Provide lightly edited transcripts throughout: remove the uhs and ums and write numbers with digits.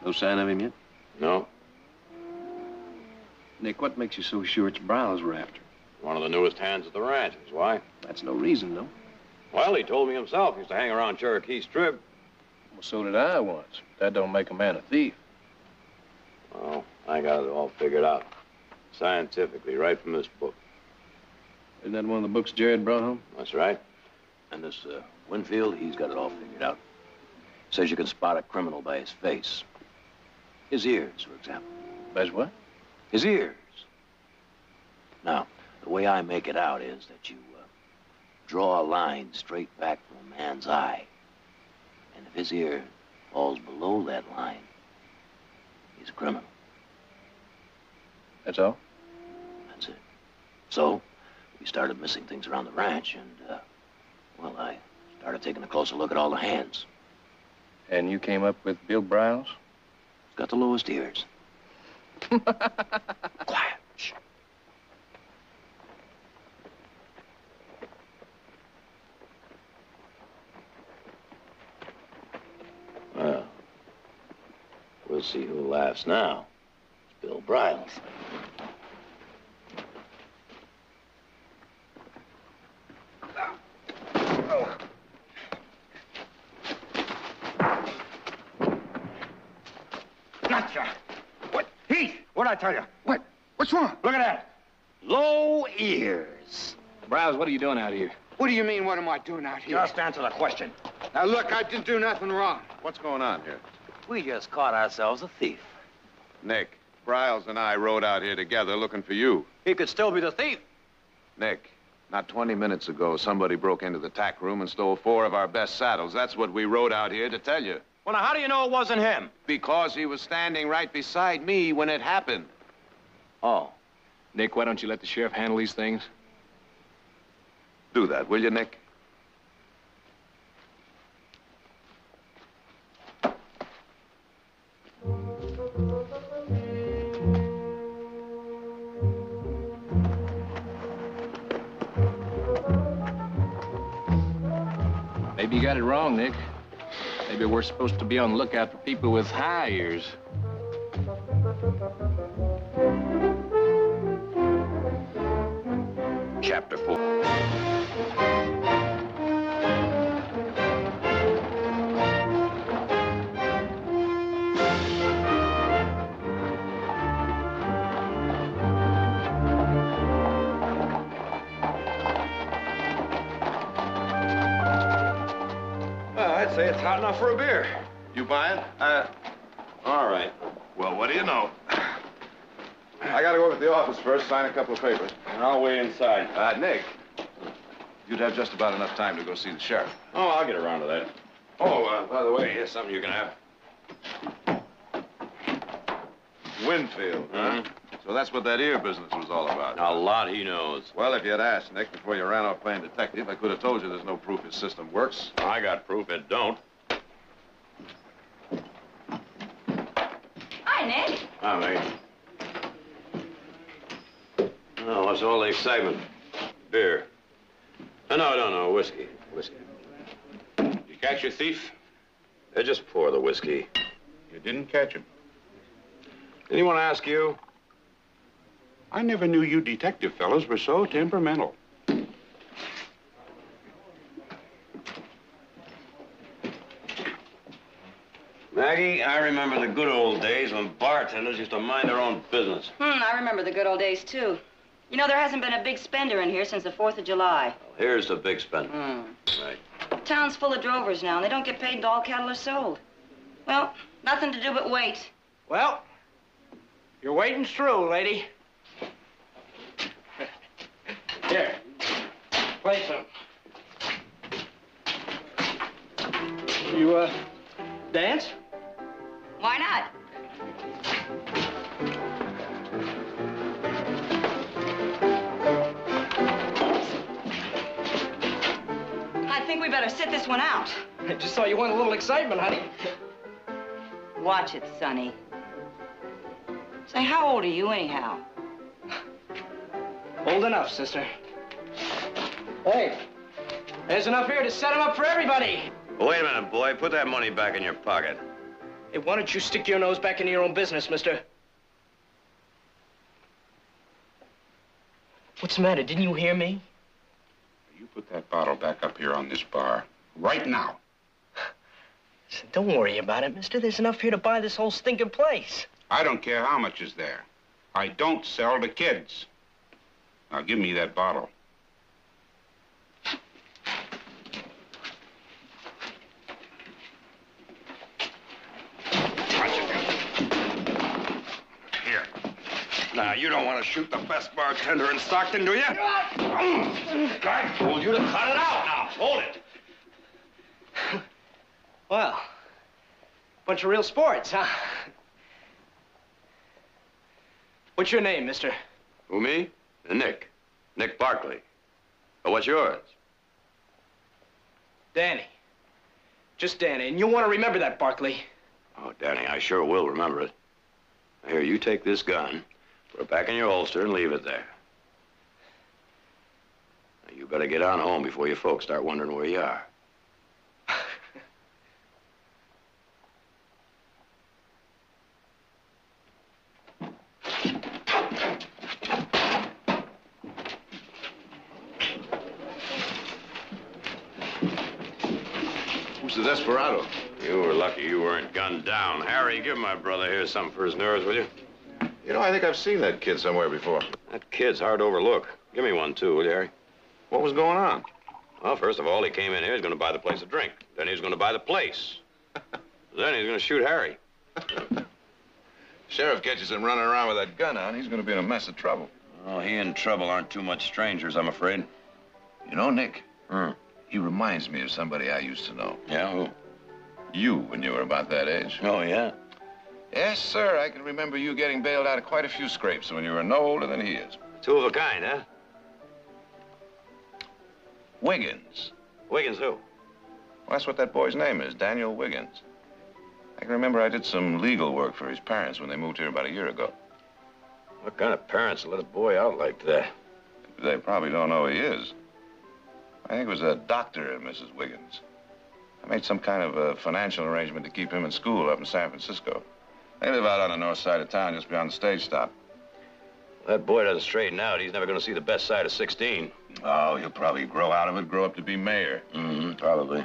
No sign of him yet? No. Nick, what makes you so sure it's Browse we're after? One of the newest hands at the ranch is why. That's no reason, though. Well, he told me himself he used to hang around Cherokee Strip. Well, so did I once. That don't make a man a thief. Well, I got it all figured out. Scientifically, right from this book. Isn't that one of the books Jared brought home? That's right. And this Winfield, he's got it all figured out. Says you can spot a criminal by his face. His ears, for example. By his what? His ears. Now, the way I make it out is that you draw a line straight back from a man's eye. And if his ear falls below that line, he's a criminal. That's all? That's it. So, we started missing things around the ranch, and, well, I started taking a closer look at all the hands. And you came up with Bill Browse? He's got the lowest ears. Quiet. Shh. Well, we'll see who laughs now. It's Bill Browse. Gotcha. What? Heath, what'd I tell you? What? What's wrong? Look at that. Low ears. Browse, what are you doing out here? What do you mean, what am I doing out here? Just answer the question. Now, look, I didn't do nothing wrong. What's going on here? We just caught ourselves a thief. Nick, Bryles and I rode out here together looking for you. He could still be the thief. Nick, not 20 minutes ago, somebody broke into the tack room and stole 4 of our best saddles. That's what we rode out here to tell you. Well, now, how do you know it wasn't him? Because he was standing right beside me when it happened. Oh. Nick, why don't you let the sheriff handle these things? Do that, will you, Nick? Maybe you got it wrong, Nick. Maybe we're supposed to be on the lookout for people with high ears. Chapter 4. I'd say it's hot enough for a beer. You buying? All right. Well, what do you know? I gotta go over to the office first, sign a couple of papers. And I'll wait inside. Nick, you'd have just about enough time to go see the sheriff. Oh, I'll get around to that. Oh, by the way, here's something you can have. Winfield, huh? So that's what that ear business was all about. A lot he knows. Well, if you had asked, Nick, before you ran off playing detective, I could have told you there's no proof his system works. I got proof it don't. Hi, Nick. Hi, Maggie. Oh, what's all the excitement? Beer. No, whiskey. Whiskey. You catch your thief? Just pour the whiskey. You didn't catch him. Anyone ask you? I never knew you detective fellows were so temperamental. Maggie, I remember the good old days when bartenders used to mind their own business. I remember the good old days, too. You know, there hasn't been a big spender in here since the 4th of July. Well, here's the big spender. Right. The town's full of drovers now, and they don't get paid until all cattle are sold. Well, nothing to do but wait. Well, your waiting's through, lady. Here, play some. You, dance? Why not? I think we better sit this one out. I just saw you want a little excitement, honey. Watch it, Sonny. Say, how old are you, anyhow? Old enough, sister. Hey, there's enough here to set him up for everybody. Wait a minute, boy. Put that money back in your pocket. Hey, why don't you stick your nose back into your own business, mister? What's the matter? Didn't you hear me? You put that bottle back up here on this bar. Right now. Listen, don't worry about it, mister. There's enough here to buy this whole stinking place. I don't care how much is there. I don't sell to kids. Now give me that bottle. Here. Now, you don't want to shoot the best bartender in Stockton, do you? I told you to cut it out. Now, hold it. Well, bunch of real sports, huh? What's your name, mister? Who, me? Nick. Nick Barkley. Oh, what's yours? Danny. Just Danny. And you'll want to remember that, Barkley. Oh, Danny, I sure will remember it. Here, you take this gun, put it back in your holster, and leave it there. Now, you better get on home before your folks start wondering where you are. Who's the desperado? You were lucky you weren't gunned down. Harry, give my brother here something for his nerves, will you? You know, I think I've seen that kid somewhere before. That kid's hard to overlook. Give me one, too, will you, Harry? What was going on? Well, first of all, he came in here, he's going to buy the place a drink. Then he's going to buy the place. Then he's going to shoot Harry. Sheriff catches him running around with that gun on, he's going to be in a mess of trouble. Oh, he and trouble aren't too much strangers, I'm afraid. You know, Nick, he reminds me of somebody I used to know. Yeah, who? You, when you were about that age. Oh, yeah? Yes, sir. I can remember you getting bailed out of quite a few scrapes when you were no older than he is. Two of a kind, huh? Wiggins. Wiggins who? Well, that's what that boy's name is, Daniel Wiggins. I can remember I did some legal work for his parents when they moved here about a year ago. What kind of parents let a boy out like that? They probably don't know who he is. I think it was a doctor at Mrs. Wiggins. I made some kind of a financial arrangement to keep him in school up in San Francisco. They live out on the north side of town, just beyond the stage stop. That boy doesn't straighten out. He's never going to see the best side of 16. Oh, he'll probably grow out of it, grow up to be mayor. Probably.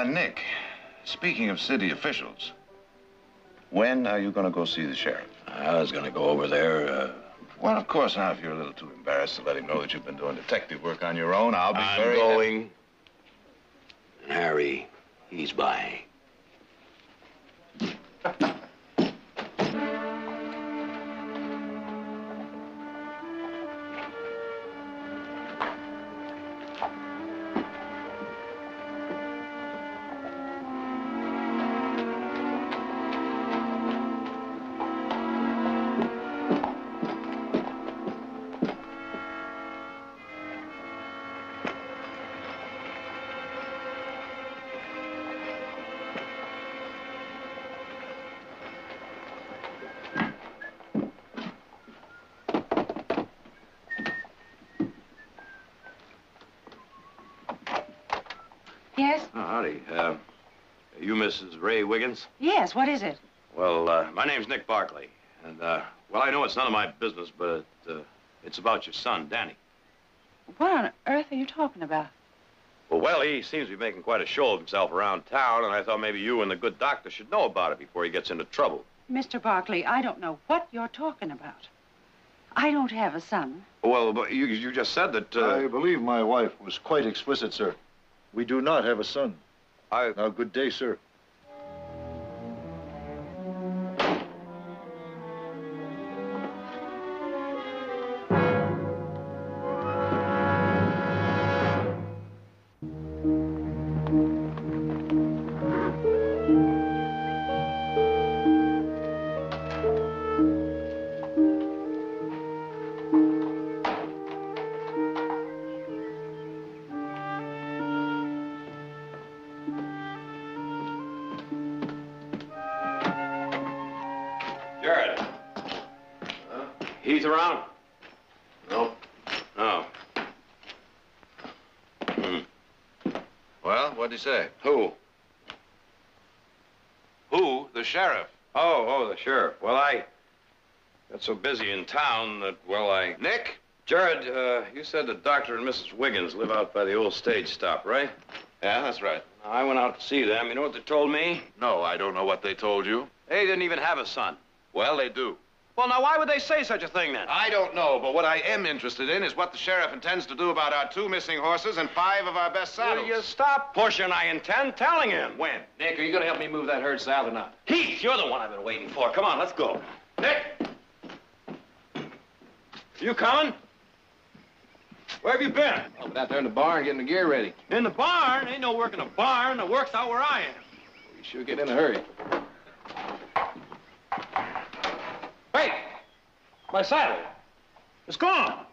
Nick, speaking of city officials, when are you going to go see the sheriff? I was going to go over there, Well, of course, now, if you're a little too embarrassed to let him know that you've been doing detective work on your own, I'll be I'm very... going. And Harry, he's buying. Yes? Oh, howdy. You Mrs. Ray Wiggins? Yes, what is it? Well, my name's Nick Barkley. And, well, I know it's none of my business, but it's about your son, Danny. What on earth are you talking about? Well, he seems to be making quite a show of himself around town, and I thought maybe you and the good doctor should know about it before he gets into trouble. Mr. Barkley, I don't know what you're talking about. I don't have a son. Well, but you just said that, I believe my wife was quite explicit, sir. We do not have a son. Now, good day, sir. Jared. Heath around? No. Oh. Well, what'd he say? Who? Who? sheriff. Oh, the sheriff. Well, I got so busy in town that, well, Nick? Jared, you said that Dr. and Mrs. Wiggins live out by the old stage stop, right? Yeah, that's right. I went out to see them. You know what they told me? No, I don't know what they told you. They didn't even have a son. Well, they do. Well, now, why would they say such a thing, then? I don't know, but what I am interested in is what the sheriff intends to do about our 2 missing horses and 5 of our best saddles. Will you stop pushing? I intend telling him. When? Nick, are you gonna help me move that herd south or not? Heath, you're the one I've been waiting for. Come on, let's go. Nick! You coming? Where have you been? Oh, but out there in the barn getting the gear ready. In the barn? Ain't no work in the barn. The work's out where I am. You sure get in a hurry. Hey! My saddle. It's gone.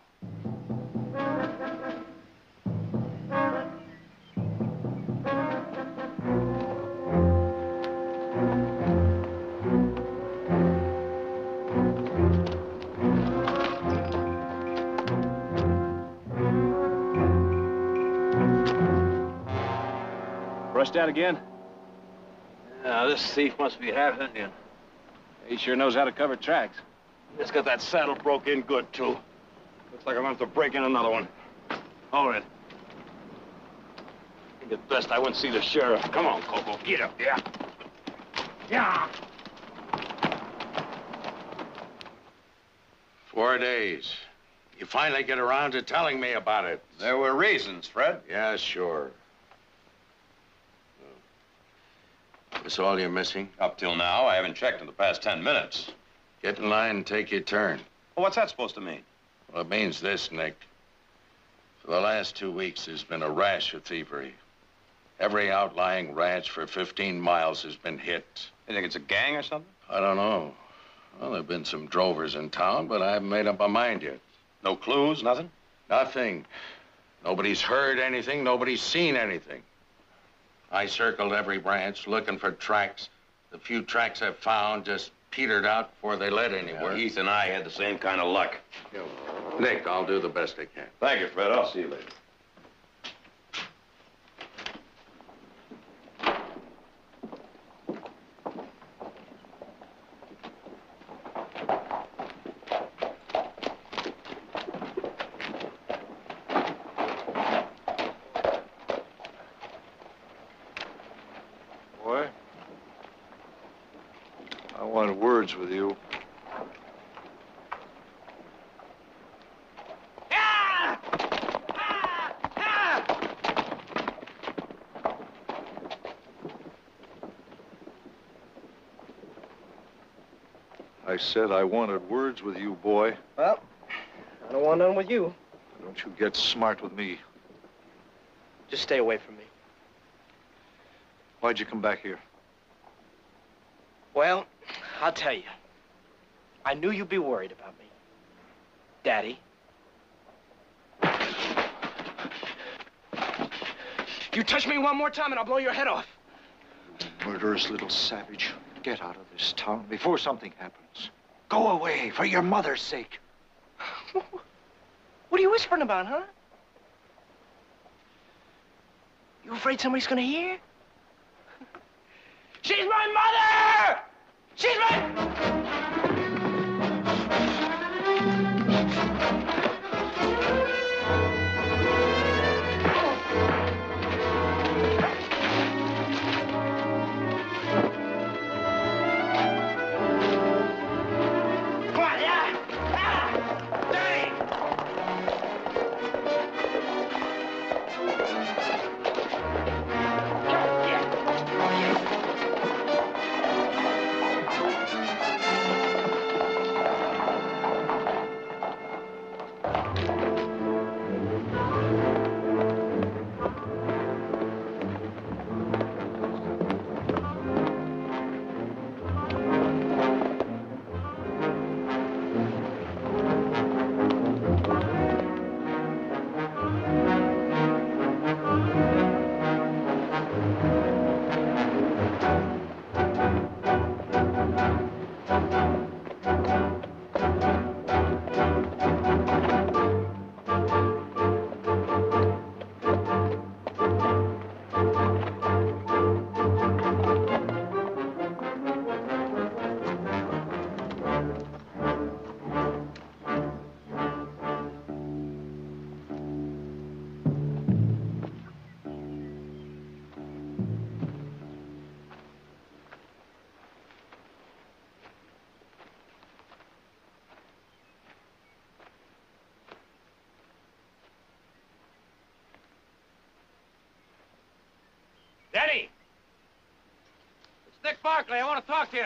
Brushed out again? Yeah, this thief must be half Indian. He sure knows how to cover tracks. It's got that saddle broke in good, too. Looks like I'm gonna have to break in another one. Hold it. I think it's best I went see the sheriff. Come on, Coco. Get up, yeah. Yeah. 4 days. You finally get around to telling me about it. There were reasons, Fred. Yeah, sure. That's all you're missing? Up till now, I haven't checked in the past 10 minutes. Get in line and take your turn. Well, what's that supposed to mean? Well, it means this, Nick. For the last 2 weeks, there's been a rash of thievery. Every outlying ranch for 15 miles has been hit. You think it's a gang or something? I don't know. Well, there have been some drovers in town, but I haven't made up my mind yet. No clues, nothing? Nothing. Nobody's heard anything. Nobody's seen anything. I circled every ranch looking for tracks. The few tracks I've found just petered out before they led anywhere. Heath and I had the same kind of luck. Nick, I'll do the best I can. Thank you, Fred. I'll see you later. Boy, I want words with you. I said I wanted words with you, boy. Well, I don't want none with you. Don't you get smart with me. Just stay away from me. Why'd you come back here? Well, I'll tell you. I knew you'd be worried about me. Daddy. You touch me one more time and I'll blow your head off. Murderous little savage. Get out of this town before something happens. Go away, for your mother's sake. What are you whispering about, huh? You afraid somebody's gonna hear? She's my mother! She's my... Daddy! It's Nick Barkley. I want to talk to you.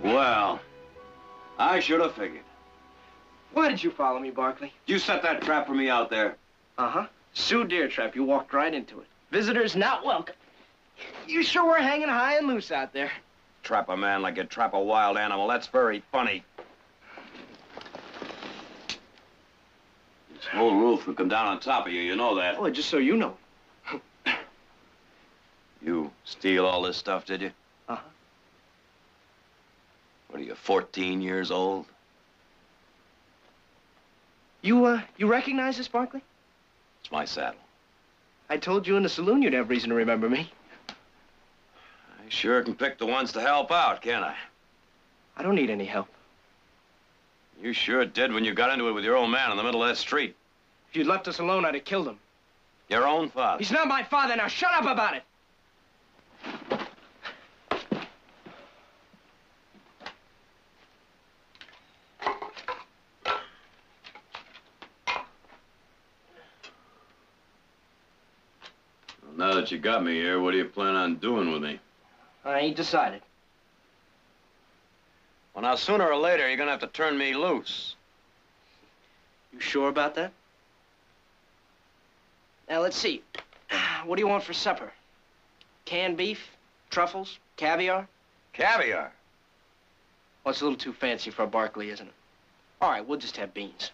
Well, I should have figured. Why did you follow me, Barkley? You set that trap for me out there. Uh-huh. Sioux deer trap. You walked right into it. Visitors not welcome. You sure were hanging high and loose out there. Trap a man like you trap a wild animal. That's very funny. This whole roof would come down on top of you. You know that. Oh, just so you know. You steal all this stuff, did you? Uh-huh. What are you, 14 years old? You recognize this, Barkley? It's my saddle. I told you in the saloon you'd have reason to remember me. I sure can pick the ones to help out, can't I? I don't need any help. You sure did when you got into it with your old man in the middle of that street. If you'd left us alone, I'd have killed him. Your own father. He's not my father. Now shut up about it. Now that you got me here, what do you plan on doing with me? I ain't decided. Well, now, sooner or later, you're gonna have to turn me loose. You sure about that? Now, let's see. What do you want for supper? Canned beef? Truffles? Caviar? Caviar? Well, it's a little too fancy for a Barkley, isn't it? All right, we'll just have beans.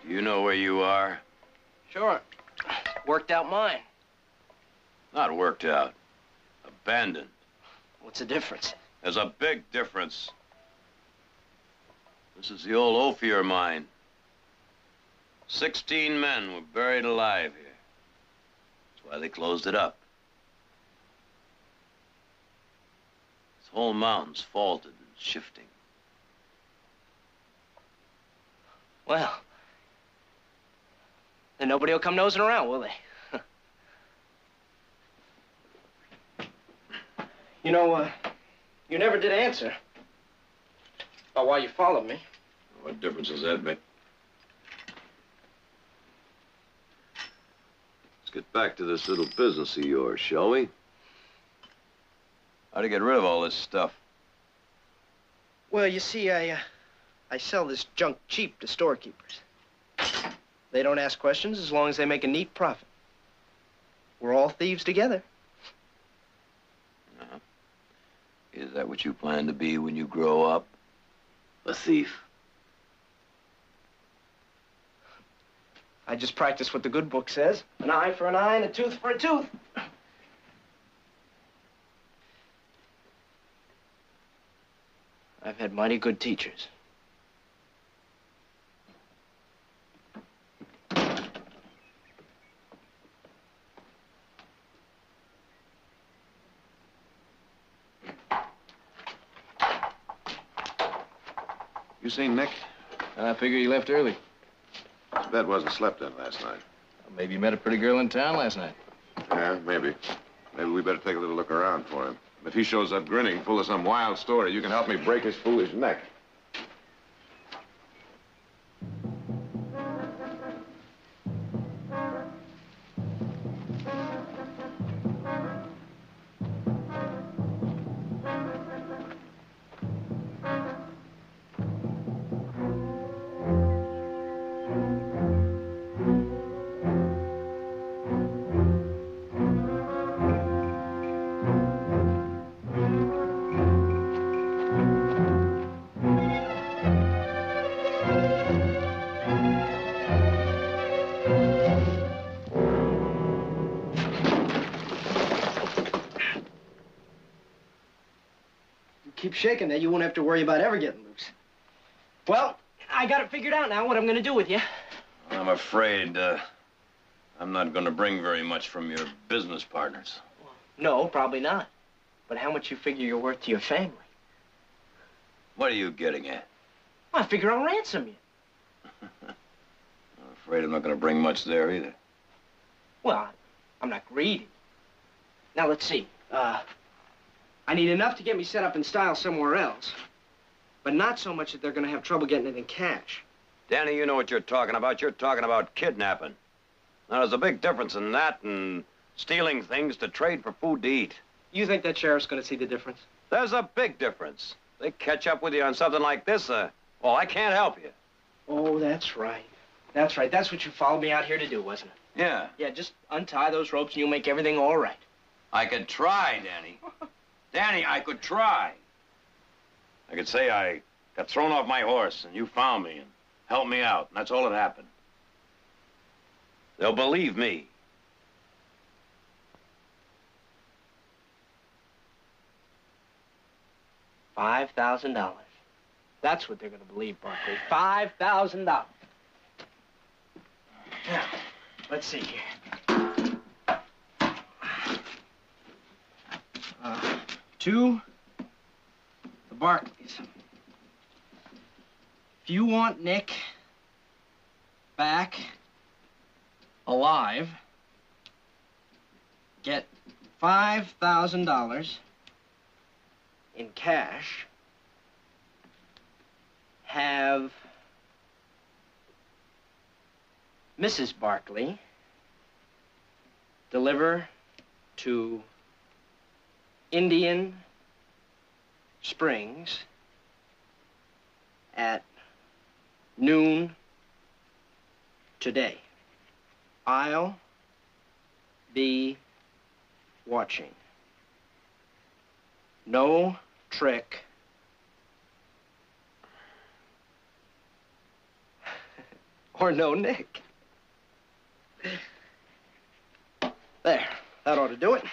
Do you know where you are? Sure. Worked out mine. Not worked out. Abandoned. What's the difference? There's a big difference. This is the old Ophir mine. 16 men were buried alive here. That's why they closed it up. This whole mountain's faulted and shifting. Well, then nobody will come nosing around, will they? You know, you never did answer about why you followed me. What difference does that make? Let's get back to this little business of yours, shall we? How to get rid of all this stuff? Well, you see, I sell this junk cheap to storekeepers. They don't ask questions as long as they make a neat profit. We're all thieves together. that what you plan to be when you grow up? A thief? I just practice what the good book says. An eye for an eye and a tooth for a tooth. I've had mighty good teachers. You seen Nick? I figure he left early. His bed wasn't slept in last night. Maybe you met a pretty girl in town last night. Yeah, maybe. Maybe we better take a little look around for him. If he shows up grinning, full of some wild story, you can help me break his foolish neck. Keep shaking there, you won't have to worry about ever getting loose. Well, I got it figured out now what I'm gonna do with you. I'm afraid I'm not going to bring very much from your business partners. No, probably not. But how much you figure you're worth to your family? What are you getting at? Well, I figure I'll ransom you. I'm afraid I'm not going to bring much there either. Well, I'm not greedy. Now, let's see. I need enough to get me set up in style somewhere else, but not so much that they're gonna have trouble getting it in cash. Danny, you know what you're talking about. You're talking about kidnapping. Now, there's a big difference in that and stealing things to trade for food to eat. You think that sheriff's gonna see the difference? There's a big difference. They catch up with you on something like this, well, I can't help you. Oh, that's right. That's right. That's what you followed me out here to do, wasn't it? Yeah. Yeah, just untie those ropes and you'll make everything all right. I could try, Danny. Danny, I could try. I could say I got thrown off my horse and you found me and helped me out, and that's all that happened. They'll believe me. $5,000. That's what they're gonna believe, Barkley. $5,000. Now, let's see here. To the Barkleys. If you want Nick back alive, get $5,000 in cash. Have Mrs. Barkley deliver to Indian Springs at noon today. I'll be watching. No trick. Or no Nick. There, that ought to do it.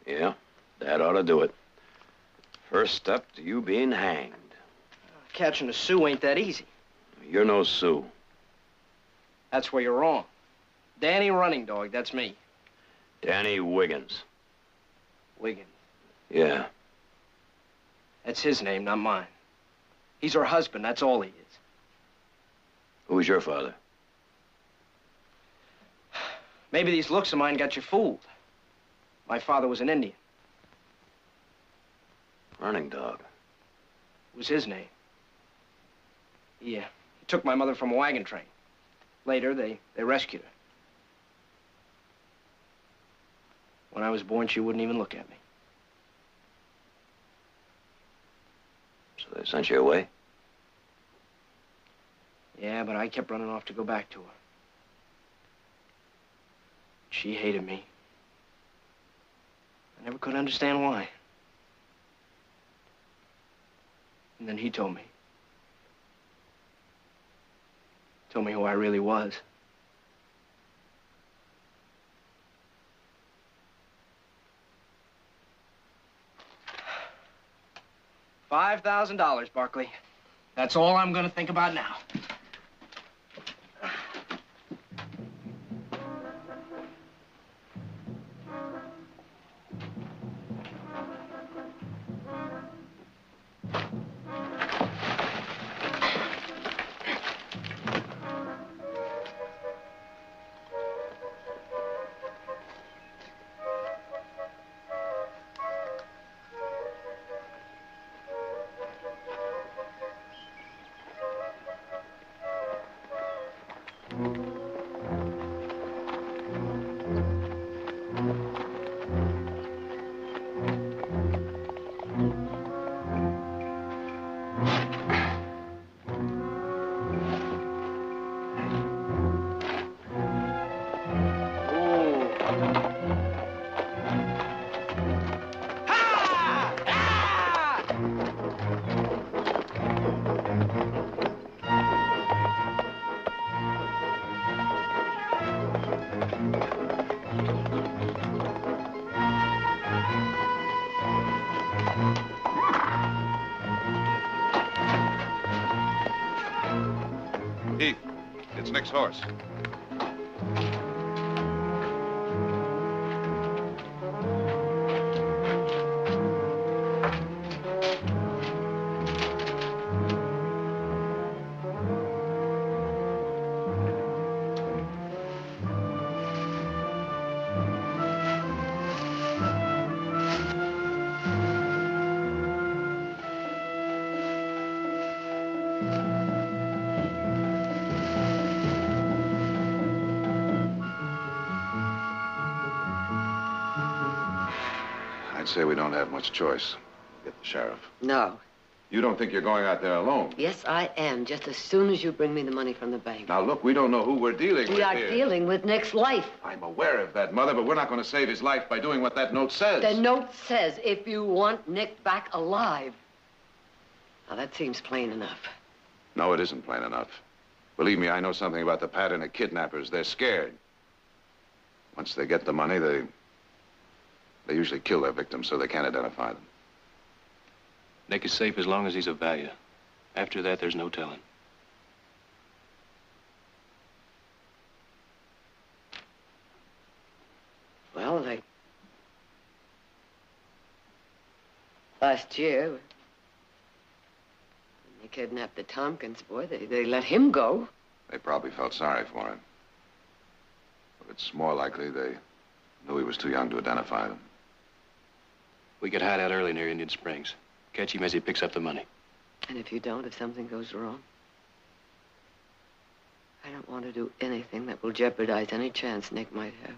Yeah, that ought to do it. First step to you being hanged. Catching a Sioux ain't that easy. You're no Sioux. That's where you're wrong. Danny Running Dog, that's me. Danny Wiggins. Wiggins. Yeah. That's his name, not mine. He's her husband, that's all he is. Who's your father? Maybe these looks of mine got you fooled. My father was an Indian. Running Dog. It was his name. He took my mother from a wagon train. Later, they rescued her. When I was born, she wouldn't even look at me. So they sent you away? Yeah, but I kept running off to go back to her. She hated me. I never could understand why. And then he told me. Told me who I really was. $5,000, Barkley. That's all I'm gonna think about now. Heath, it's Nick's horse. I'd say we don't have much choice. Get the sheriff. No. You don't think you're going out there alone? Yes, I am, just as soon as you bring me the money from the bank. Now, look, we don't know who we're dealing with We are here. dealing with Nick's life. I'm aware of that, Mother, but we're not going to save his life by doing what that note says. The note says if you want Nick back alive. Now, that seems plain enough. No, it isn't plain enough. Believe me, I know something about the pattern of kidnappers. They're scared. Once they get the money, they usually kill their victims so they can't identify them. Nick is safe as long as he's of value. After that, there's no telling. Well, last year, when they kidnapped the Tompkins boy, they let him go. They probably felt sorry for him. But it's more likely they knew he was too young to identify them. We could hide out early near Indian Springs. Catch him as he picks up the money. And if you don't, if something goes wrong? I don't want to do anything that will jeopardize any chance Nick might have.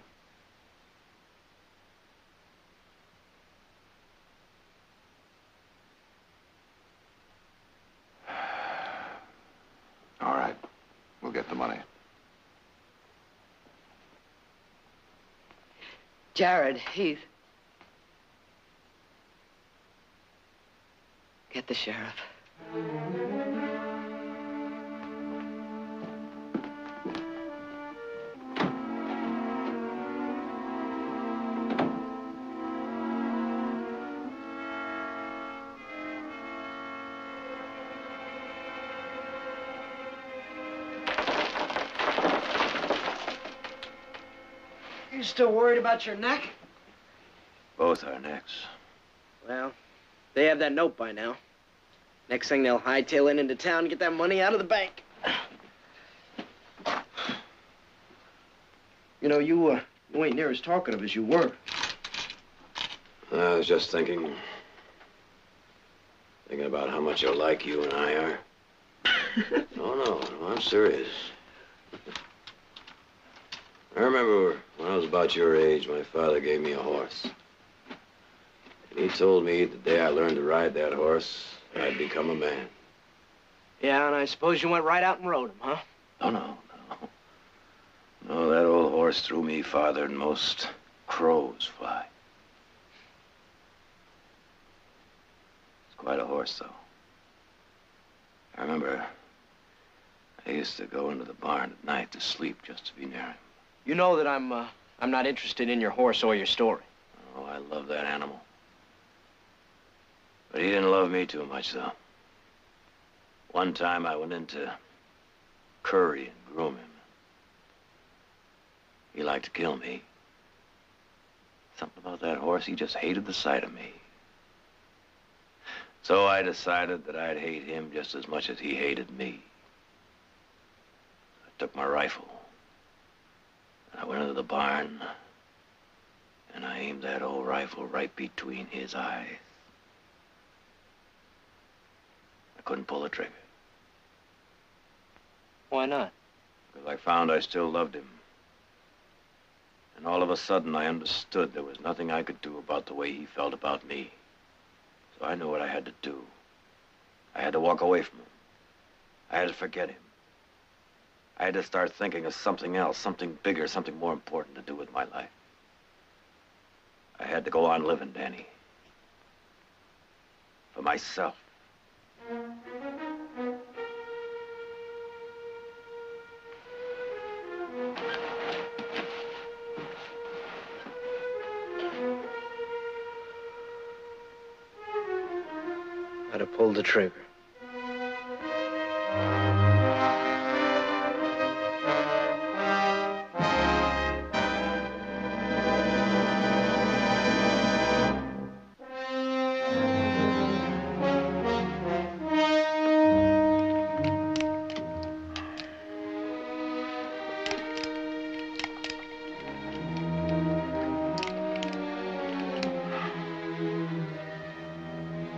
All right. We'll get the money. Jared, Heath. Get the sheriff. You still worried about your neck? Both our necks. Well, they have that note by now. Next thing, they'll hightail it into town and get that money out of the bank. You know, you ain't near as talkative as you were. I was just thinking about how much alike you and I are. No, I'm serious. I remember when I was about your age, my father gave me a horse. And he told me the day I learned to ride that horse, I'd become a man. Yeah, and I suppose you went right out and rode him, huh? No, that old horse threw me farther than most crows fly. It's quite a horse, though. I remember I used to go into the barn at night to sleep just to be near him. You know that I'm not interested in your horse or your story. Oh, I love that animal. But he didn't love me too much, though. One time I went in to curry and groom him. He liked to kill me. Something about that horse, he just hated the sight of me. So I decided that I'd hate him just as much as he hated me. I took my rifle, and I went into the barn, and I aimed that old rifle right between his eyes. I couldn't pull the trigger. Why not? Because I found I still loved him. And all of a sudden, I understood there was nothing I could do about the way he felt about me. So I knew what I had to do. I had to walk away from him. I had to forget him. I had to start thinking of something else, something bigger, something more important to do with my life. I had to go on living, Danny. For myself. I'd have pulled the trigger.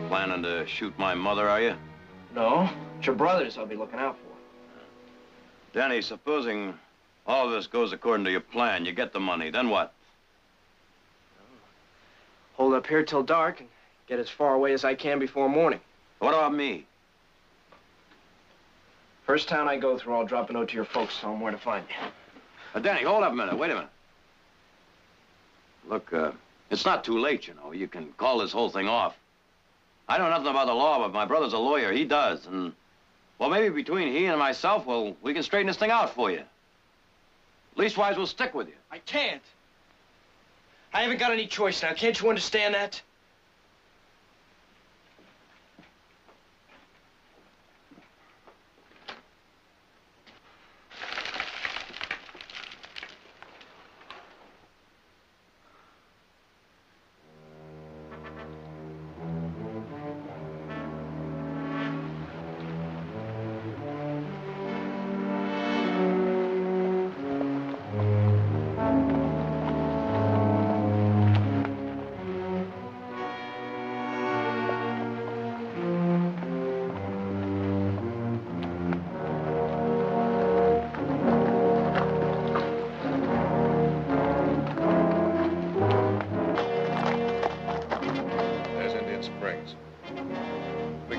Planning to shoot my mother, are you? No, it's your brothers I'll be looking out for. Danny, supposing all this goes according to your plan, you get the money, then what? Hold up here till dark and get as far away as I can before morning. What about me? First town I go through, I'll drop a note to your folks, tell them where to find you. Danny, hold up a minute. Wait a minute. Look, it's not too late, you know. You can call this whole thing off. I know nothing about the law, but my brother's a lawyer. He does. And, well, maybe between he and myself, well, we can straighten this thing out for you. Leastwise, we'll stick with you. I can't. I haven't got any choice now. Can't you understand that?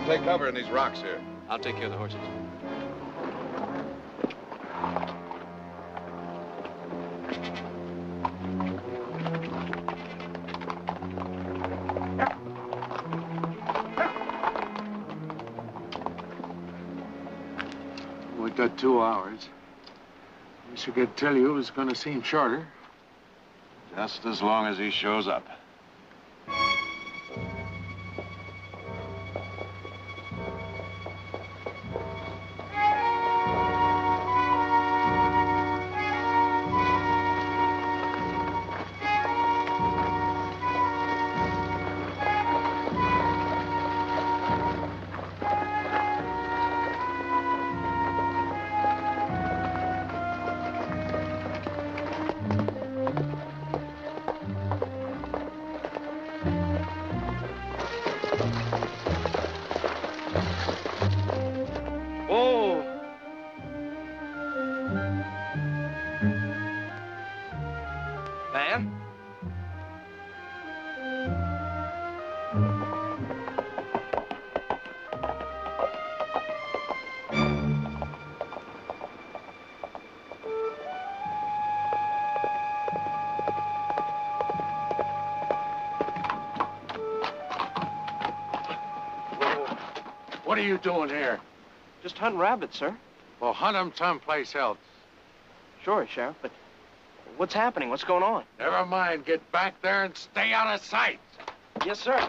Take cover in these rocks here. I'll take care of the horses. We got 2 hours. Wish I could tell you it was going to seem shorter. Just as long as he shows up. What are you doing here? Just hunting rabbits, sir. Well, hunt them someplace else. Sure, Sheriff, but what's happening? What's going on? Never mind. Get back there and stay out of sight. Yes, sir.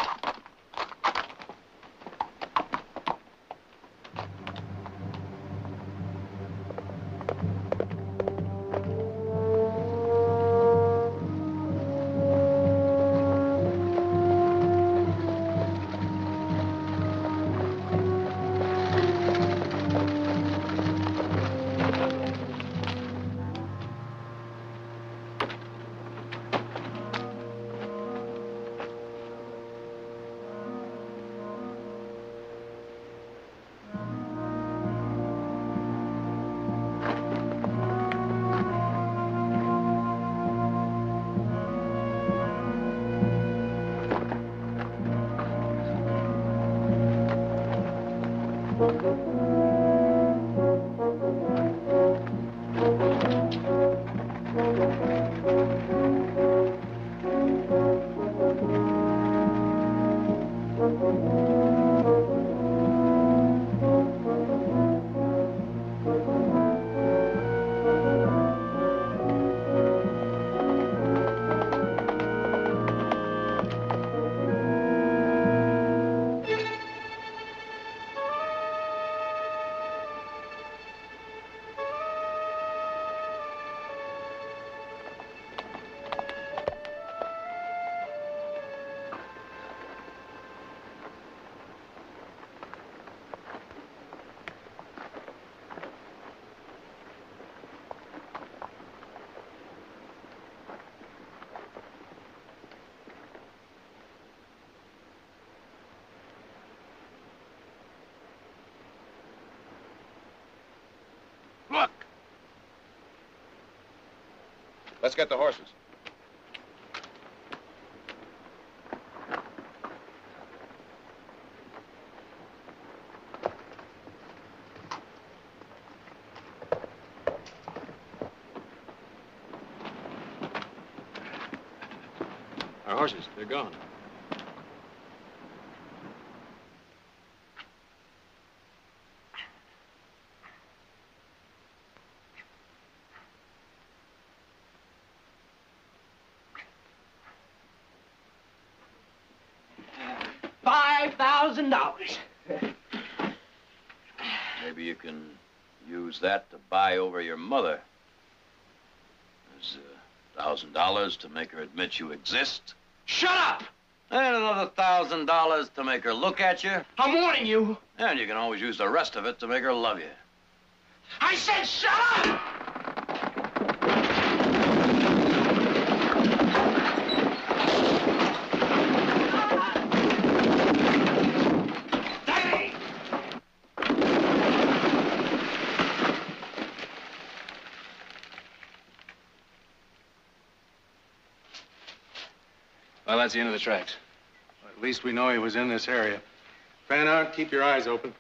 Look! Let's get the horses. Our horses, they're gone. $5,000. Maybe you can use that to buy over your mother. There's $1,000 to make her admit you exist. Shut up! And another $1,000 to make her look at you. I'm warning you. And you can always use the rest of it to make her love you. I said shut up! Well, that's the end of the tracks. Well, at least we know he was in this area. Fan out, keep your eyes open.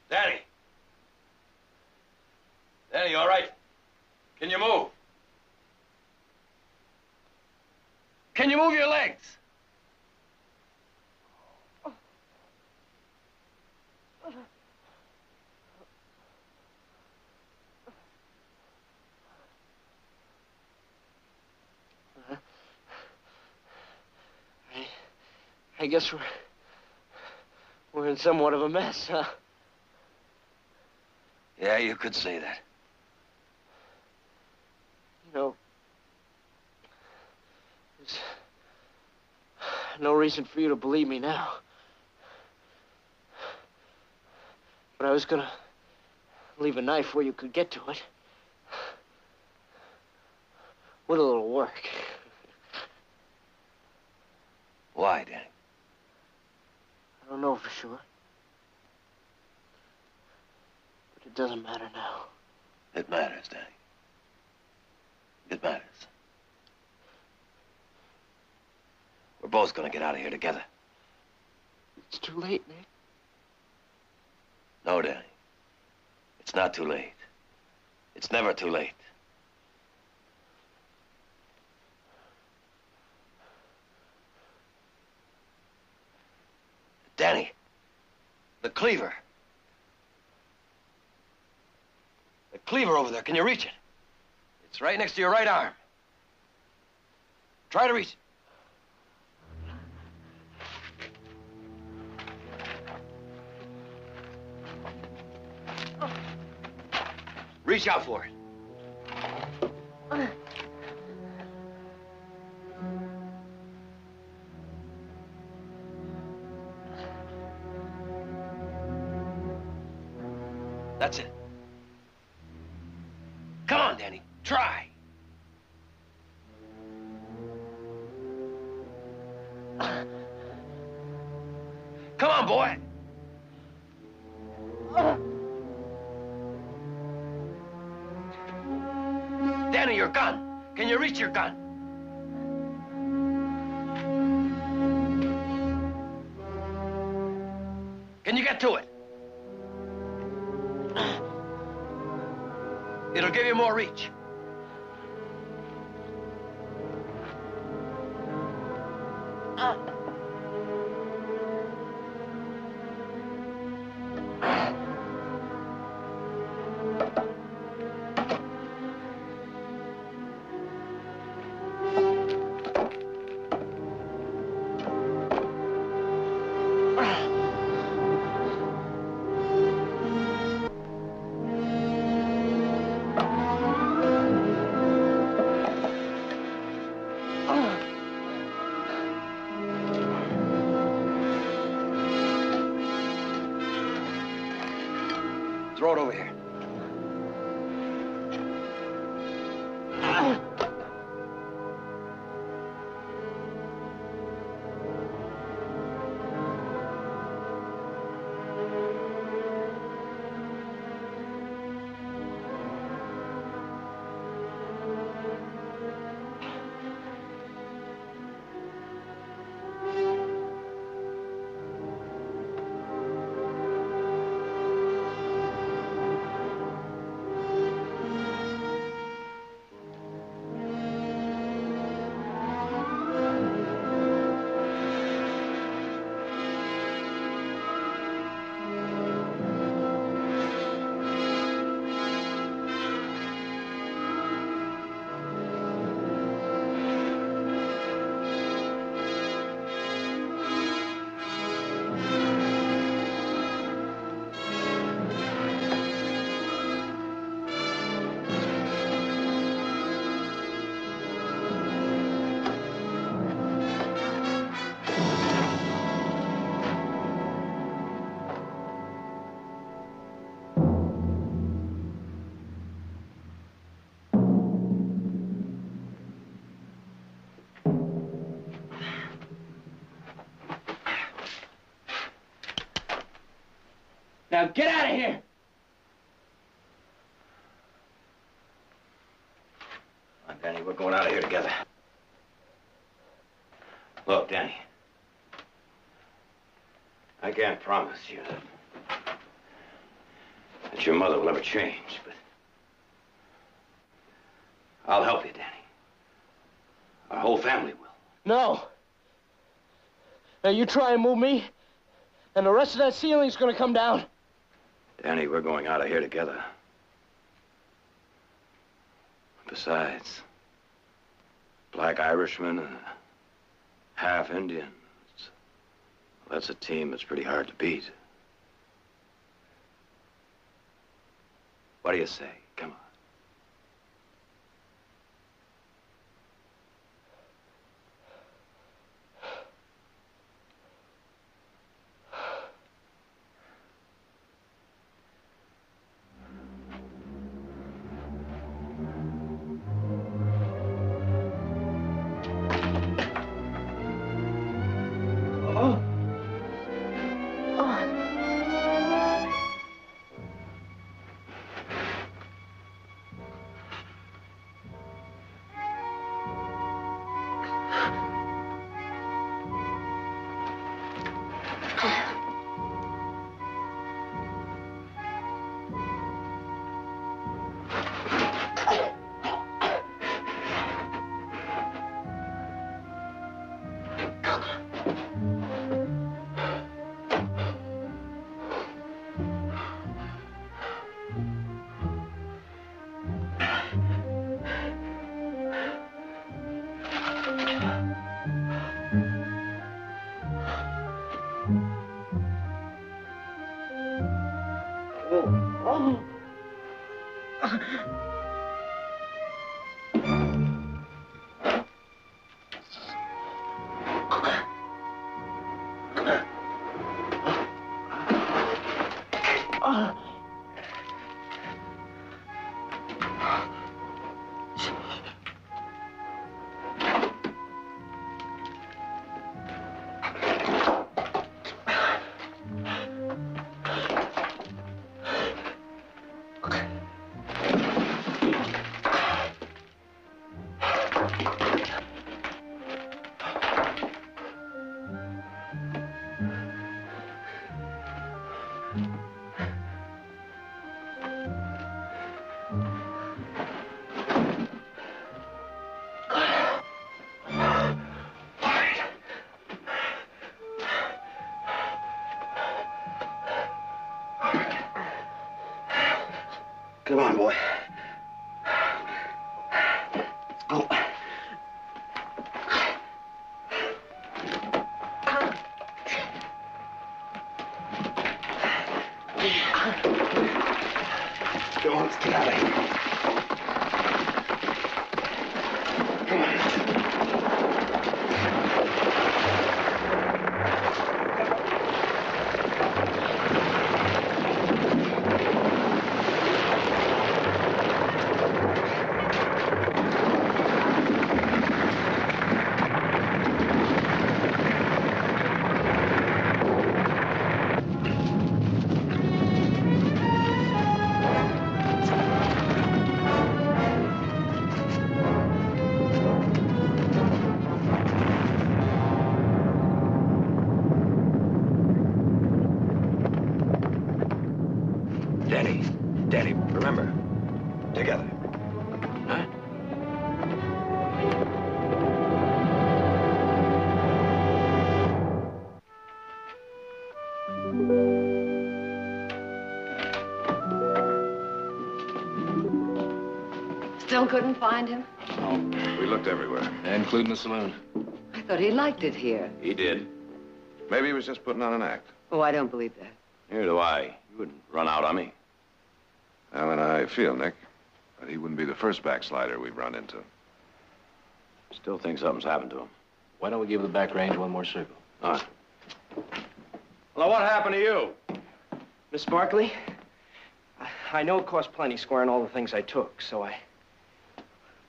Danny! Danny, you all right? Can you move? Can you move your legs? I guess we're in somewhat of a mess, huh? Yeah, you could say that. You know, there's no reason for you to believe me now. But I was gonna leave a knife where you could get to it. With a little work. Why, Danny? I don't know for sure. But it doesn't matter now. It matters, Danny. It matters. We're both gonna get out of here together. It's too late, Nick. No, Danny. It's not too late. It's never too late. cleaver. The cleaver over there, can you reach it? It's right next to your right arm. Try to reach it. Reach out for it. That's it. Come on, Danny. Try. Come on, boy. Danny, your gun. Can you reach your gun? Can you get to it? It'll give you more reach. Throw it over here. Now get out of here! Come on, Danny, we're going out of here together. Look, Danny, I can't promise you that your mother will ever change, but I'll help you, Danny. Our whole family will. No. Now you try and move me, and the rest of that ceiling's gonna come down. Danny, we're going out of here together. Besides, Black Irishman and a half Indian. That's a team that's pretty hard to beat. What do you say? Come on. Come on, boy. Let's go. Come on, let's get out of here. Come on. Danny, remember, together. Huh? Still couldn't find him? No, we looked everywhere. Including the saloon. I thought he liked it here. He did. Maybe he was just putting on an act. Oh, I don't believe that. Neither do I. You wouldn't run out on me. Well, and I feel, Nick, that he wouldn't be the first backslider we've run into. Still think something's happened to him. Why don't we give the back range one more circle? All right. Well, what happened to you? Miss Barkley, I know it cost plenty squaring all the things I took, so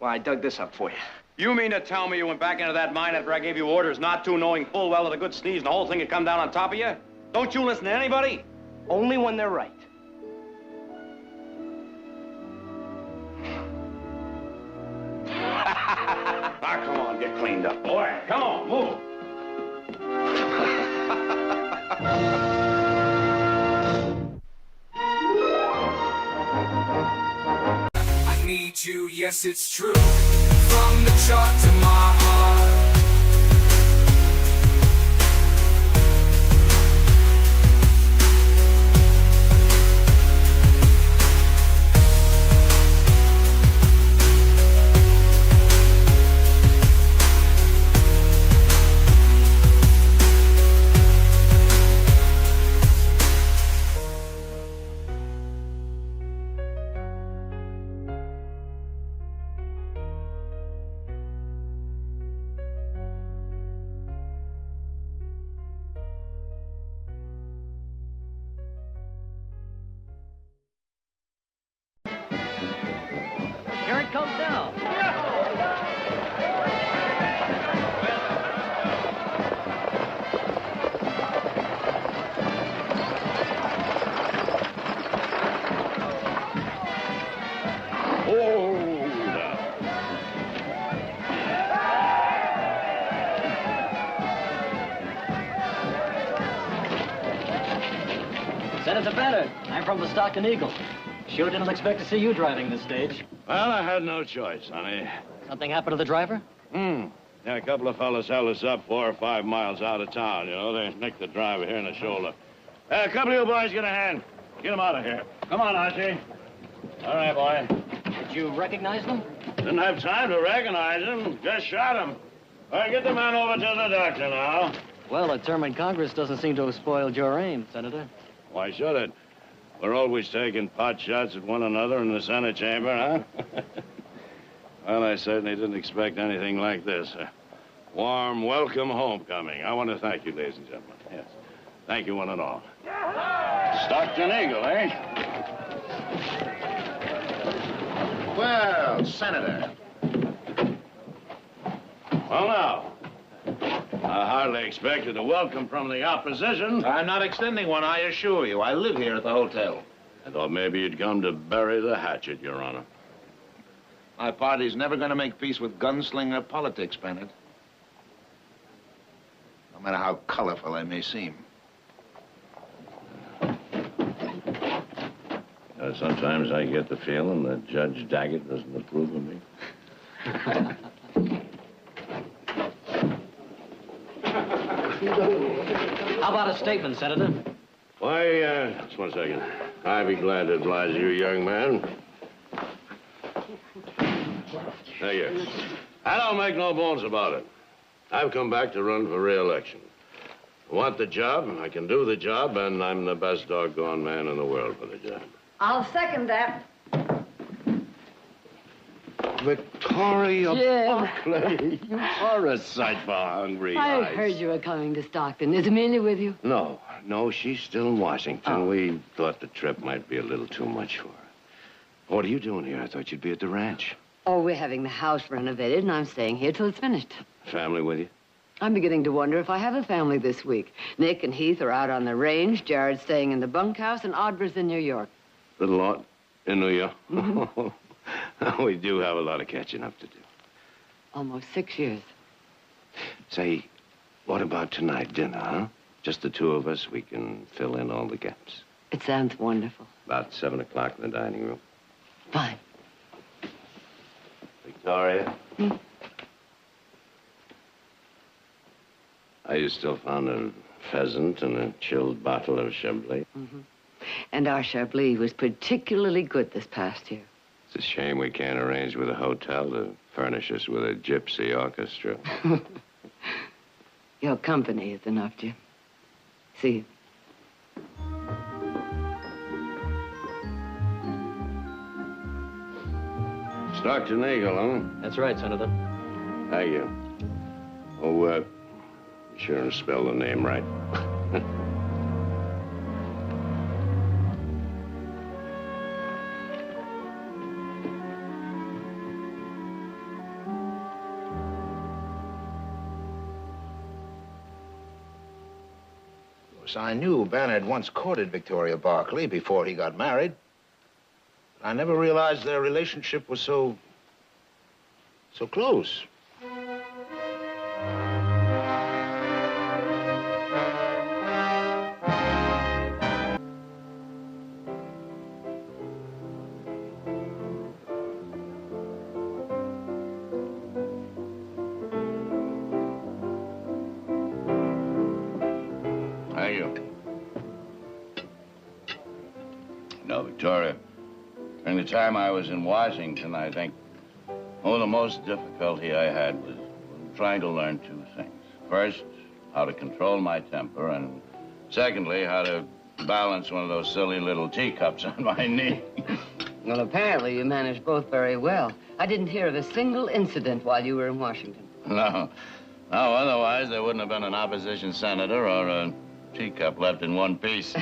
I dug this up for you. You mean to tell me you went back into that mine after I gave you orders not to, knowing full well that a good sneeze and the whole thing had come down on top of you? Don't you listen to anybody? Only when they're right. Ah, come on, get cleaned up, boy. Come on, move. I need you, yes, it's true. From the chart to my heart. Here it comes now. Senator Bennett, I'm from the Stockton Eagle. Sure didn't expect to see you driving this stage. Well, I had no choice, honey. Something happened to the driver? Yeah, a couple of fellas held us up 4 or 5 miles out of town, you know. They nicked the driver here in the shoulder. A couple of you boys get a hand. Get them out of here. Come on, Archie. All right, boy. Did you recognize them? Didn't have time to recognize them. Just shot him. All right, get the man over to the doctor now. Well, a term in Congress doesn't seem to have spoiled your aim, Senator. Why should it? We're always taking pot shots at one another in the Senate chamber, huh? Well, I certainly didn't expect anything like this. A warm welcome homecoming. I want to thank you, ladies and gentlemen. Yes. Thank you, one and all. Stockton Eagle, eh? Well, Senator. Well, now. I hardly expected a welcome from the opposition. I'm not extending one, I assure you. I live here at the hotel. I thought maybe you'd come to bury the hatchet, Your Honor. My party's never going to make peace with gunslinger politics, Bennett. No matter how colorful I may seem. Sometimes I get the feeling that Judge Daggett doesn't approve of me. How about a statement, Senator? Why, just one second. I'd be glad to oblige you, young man. There you are. I don't make no bones about it. I've come back to run for re-election. I want the job, I can do the job, and I'm the best doggone man in the world for the job. I'll second that. Victoria Jim. Barkley, you are a sight for hungry I eyes. heard you were coming to Stockton. Is Amelia with you? No, she's still in Washington. Oh. We thought the trip might be a little too much for her. What are you doing here? I thought you'd be at the ranch. Oh, we're having the house renovated, and I'm staying here till it's finished. Family with you? I'm beginning to wonder if I have a family this week. Nick and Heath are out on the range, Jared's staying in the bunkhouse, and Audra's in New York. Little lot in New York? We do have a lot of catching up to do. Almost 6 years. Say, what about tonight, dinner, huh? Just the two of us, we can fill in all the gaps. It sounds wonderful. About 7 o'clock in the dining room. Fine. Victoria? You still found a pheasant and a chilled bottle of Chablis. And our Chablis was particularly good this past year. It's a shame we can't arrange with a hotel to furnish us with a gypsy orchestra. Your company is enough, Jim. See you. Stockton Eagle, huh? That's right, Senator. Thank you. Oh, be sure and spell the name right. I knew Ben had once courted Victoria Barkley before he got married. I never realized their relationship was so close. Victoria, during the time I was in Washington, I think, the most difficulty I had was trying to learn two things. First, how to control my temper, and secondly, how to balance one of those silly little teacups on my knee. Well, apparently you managed both very well. I didn't hear of a single incident while you were in Washington. No, otherwise there wouldn't have been an opposition senator or a teacup left in one piece.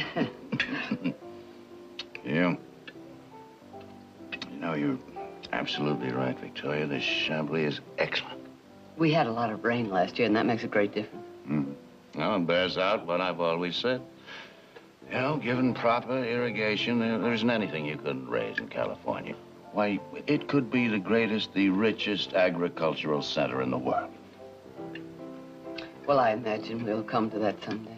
You know, you're absolutely right, Victoria. This Chablis is excellent. We had a lot of rain last year, and that makes a great difference. Well, it bears out what I've always said. You know, given proper irrigation, there isn't anything you couldn't raise in California. Why, it could be the greatest, the richest agricultural center in the world. Well, I imagine we'll come to that someday.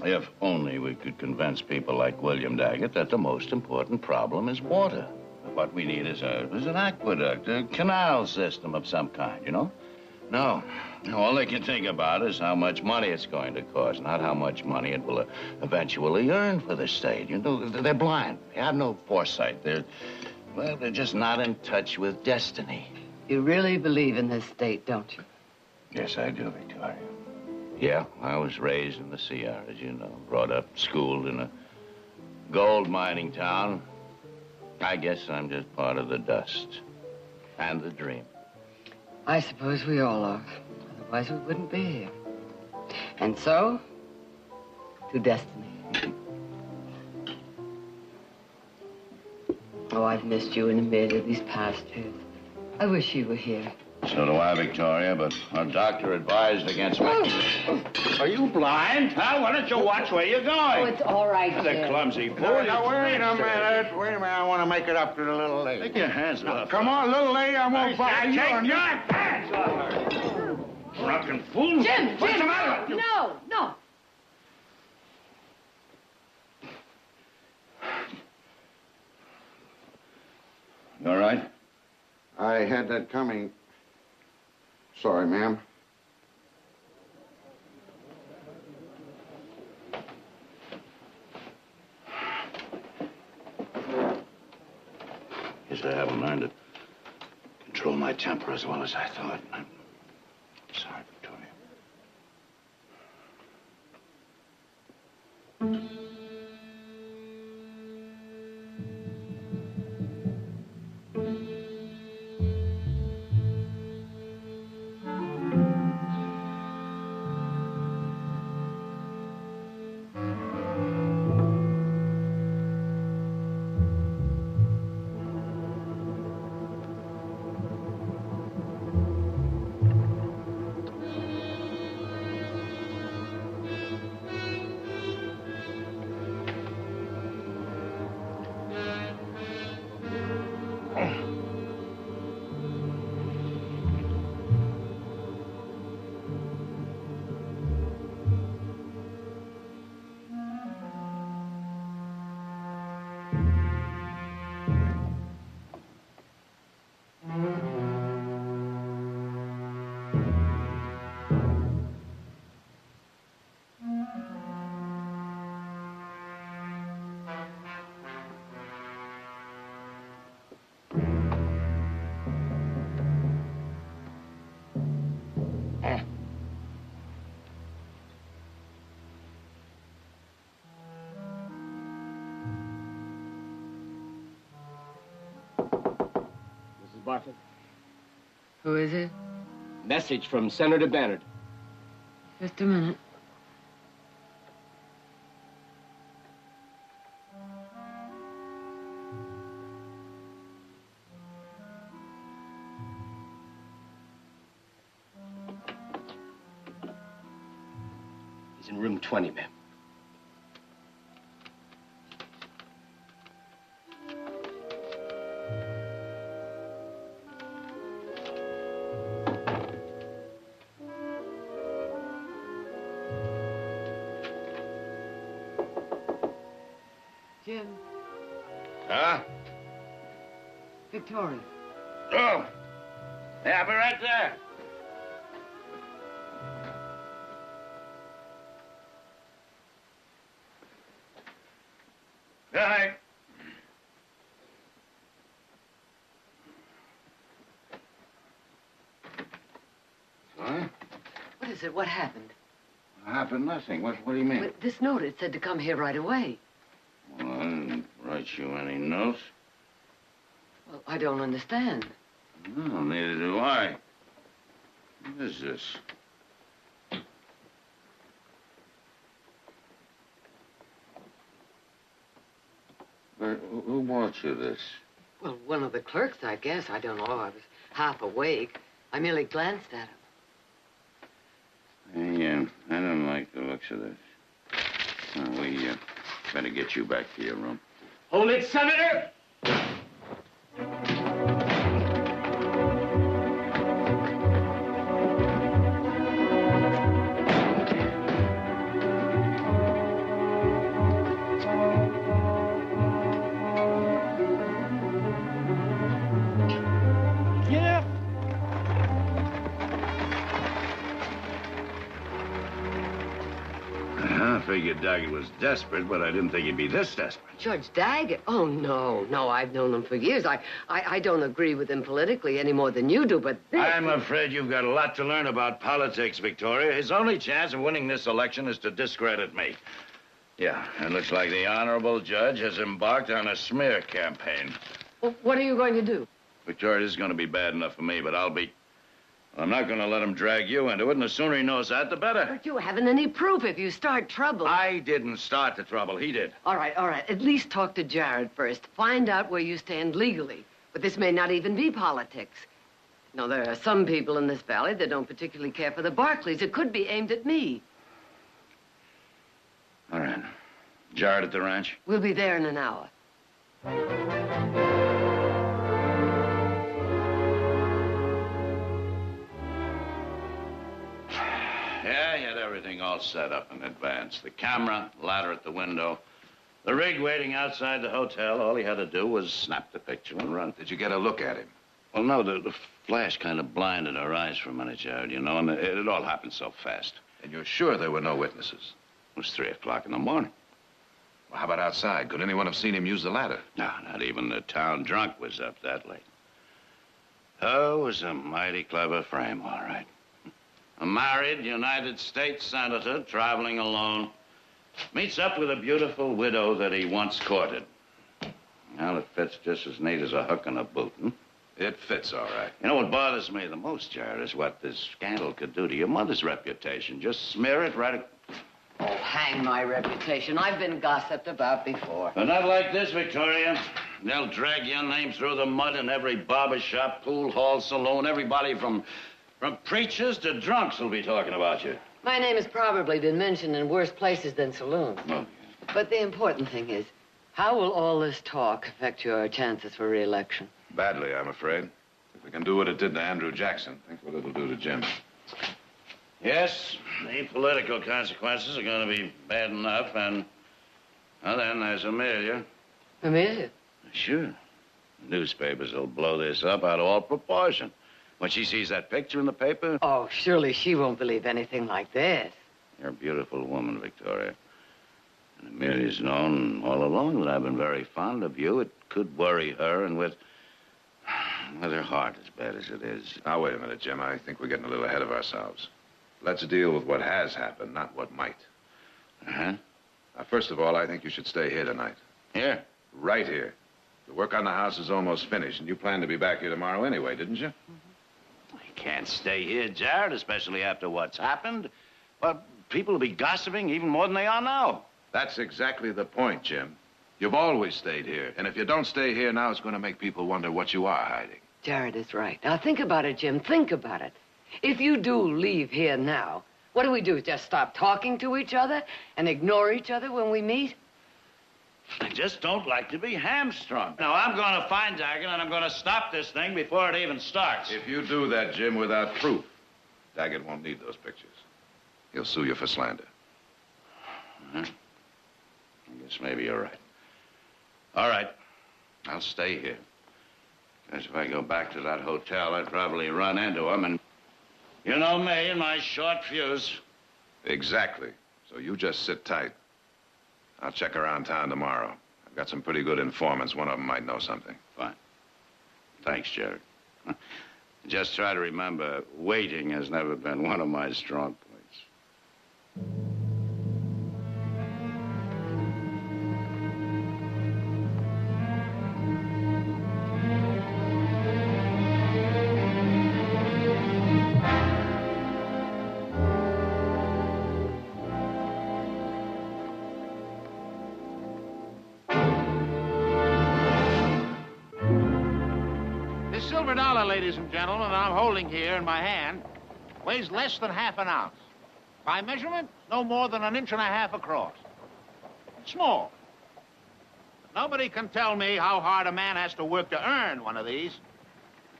If only we could convince people like William Daggett that the most important problem is water. What we need is an aqueduct, a canal system of some kind, you know? No, all they can think about is how much money it's going to cost, not how much money it will eventually earn for the state. You know, they're blind. They have no foresight. They're just not in touch with destiny. You really believe in this state, don't you? Yes, I do, Victoria. Yeah, I was raised in the Sierras, you know, brought up, schooled in a gold mining town. I guess I'm just part of the dust and the dream. I suppose we all are. Otherwise, we wouldn't be here. And so, to destiny. Oh, I've missed you and Amelia these past years. I wish you were here. So do I, Victoria, but our doctor advised against Are you blind? Huh? Why don't you watch where you're going? Oh, it's all right, The Jim. clumsy fool. Now, wait a minute. Wait a minute. I want to make it up to the little lady. Take your hands off. Come on, little lady. I won't buy you. Take your hands off her. Drunken fool. Jim, What's the matter with you? No, no. You all right? I had that coming. Sorry, ma'am. Guess I haven't learned to control my temper as well as I thought. I'm sorry, Victoria. Bartlett. Who is it? Message from Senator Bannard. Just a minute. He's in room 20, ma'am. Jim. Huh? Victoria. Oh. Yeah, I'll be right there. Good night. What is it? What happened? Happened nothing. What do you mean? Well, this note, it said to come here right away. Well, I didn't write you any notes. Well, I don't understand. No, neither do I. What is this? Who brought you this? Well, one of the clerks, I guess. I don't know. I was half awake. I merely glanced at him. Hey, I don't like the looks of this. We better get you back to your room. Hold it, Senator! I figured Daggett was desperate, but I didn't think he'd be this desperate. Judge Daggett? Oh, no. No, I've known him for years. I don't agree with him politically any more than you do, but this... I'm afraid you've got a lot to learn about politics, Victoria. His only chance of winning this election is to discredit me. Yeah, it looks like the honorable judge has embarked on a smear campaign. Well, what are you going to do? Victoria, this is going to be bad enough for me, but I'm not going to let him drag you into it, and the sooner he knows that, the better. But you haven't any proof. If you start trouble... I didn't start the trouble. He did. All right. At least talk to Jared first. Find out where you stand legally. But this may not even be politics. No, there are some people in this valley that don't particularly care for the Barkleys. It could be aimed at me. All right. Jared at the ranch? We'll be there in an hour. Yeah, he had everything all set up in advance. The camera, ladder at the window, the rig waiting outside the hotel. All he had to do was snap the picture and run. Did you get a look at him? Well, no, the flash kind of blinded our eyes for a minute, Jared, you know, and it all happened so fast. And you're sure there were no witnesses? It was 3 o'clock in the morning. Well, how about outside? Could anyone have seen him use the ladder? No, not even the town drunk was up that late. Oh, it was a mighty clever frame, all right. A married United States senator traveling alone meets up with a beautiful widow that he once courted. Well, it fits just as neat as a hook in a boot, hmm? It fits, all right. You know what bothers me the most, Jared, is what this scandal could do to your mother's reputation. Just smear it right... Oh, hang my reputation. I've been gossiped about before. But not like this, Victoria. They'll drag your name through the mud in every barber shop, pool hall, saloon. Everybody from preachers to drunks will be talking about you. My name has probably been mentioned in worse places than saloons. Oh. But the important thing is, how will all this talk affect your chances for re-election? Badly, I'm afraid. If we can do what it did to Andrew Jackson, think what it'll do to Jim. Yes, the political consequences are going to be bad enough, and well, then there's Amelia. Amelia? Sure. Newspapers will blow this up out of all proportion. When she sees that picture in the paper... Oh, surely she won't believe anything like this. You're a beautiful woman, Victoria. And Amelia's known all along that I've been very fond of you. It could worry her, and with her heart as bad as it is... Now, wait a minute, Jim. I think we're getting a little ahead of ourselves. Let's deal with what has happened, not what might. Uh-huh. Now, first of all, I think you should stay here tonight. Here? Right here. The work on the house is almost finished, and you planned to be back here tomorrow anyway, didn't you? I can't stay here, Jared, especially after what's happened. Well, people will be gossiping even more than they are now. That's exactly the point, Jim. You've always stayed here, and if you don't stay here now, it's going to make people wonder what you are hiding. Jared is right. Now, think about it, Jim. Think about it. If you do leave here now, what do? Just stop talking to each other and ignore each other when we meet? I just don't like to be hamstrung. Now, I'm going to find Daggett, and I'm going to stop this thing before it even starts. If you do that, Jim, without proof, Daggett won't need those pictures. He'll sue you for slander. I guess maybe you're right. All right. I'll stay here. Because if I go back to that hotel, I'd probably run into him, and you know me and my short fuse. Exactly. So you just sit tight. I'll check around town tomorrow. I've got some pretty good informants. One of them might know something. Fine. Thanks, Jared. Just try to remember, waiting has never been one of my strong points. Ladies and gentlemen, I'm holding here in my hand, weighs less than half an ounce. By measurement, no more than 1.5 inches across. It's small. But nobody can tell me how hard a man has to work to earn one of these.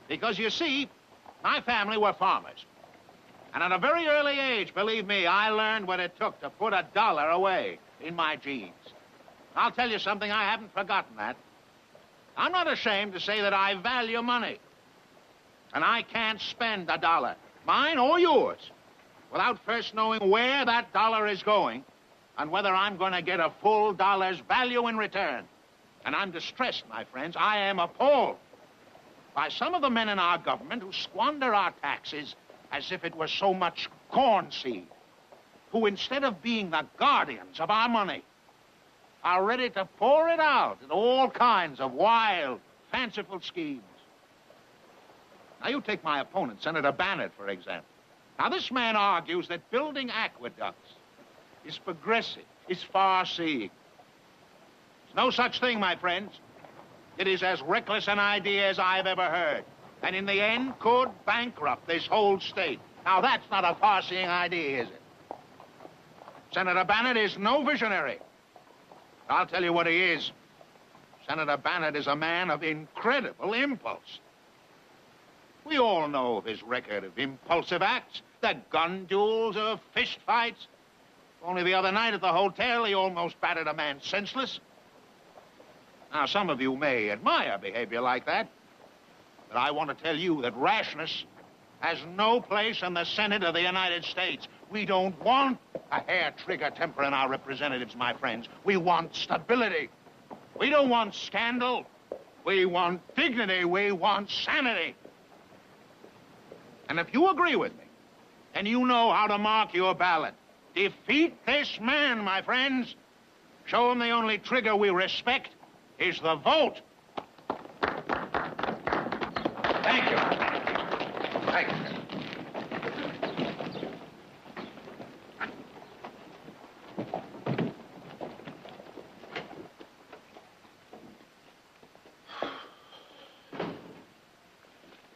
Because, you see, my family were farmers. And at a very early age, believe me, I learned what it took to put $1 away in my jeans. I'll tell you something, I haven't forgotten that. I'm not ashamed to say that I value money. And I can't spend $1, mine or yours, without first knowing where that dollar is going and whether I'm going to get a full dollar's value in return. And I'm distressed, my friends. I am appalled by some of the men in our government who squander our taxes as if it was so much corn seed, who instead of being the guardians of our money, are ready to pour it out in all kinds of wild, fanciful schemes. Now, you take my opponent, Senator Bannon, for example. Now, this man argues that building aqueducts is progressive, is far-seeing. There's no such thing, my friends. It is as reckless an idea as I've ever heard, and in the end could bankrupt this whole state. Now, that's not a far-seeing idea, is it? Senator Bannon is no visionary. I'll tell you what he is. Senator Bannon is a man of incredible impulse. We all know of his record of impulsive acts, the gun duels, of fist fights. Only the other night at the hotel, he almost battered a man senseless. Now, some of you may admire behavior like that, but I want to tell you that rashness has no place in the Senate of the United States. We don't want a hair-trigger temper in our representatives, my friends. We want stability. We don't want scandal. We want dignity. We want sanity. And if you agree with me, and you know how to mark your ballot, defeat this man, my friends. Show him the only trigger we respect is the vote. Thank you. Thank you.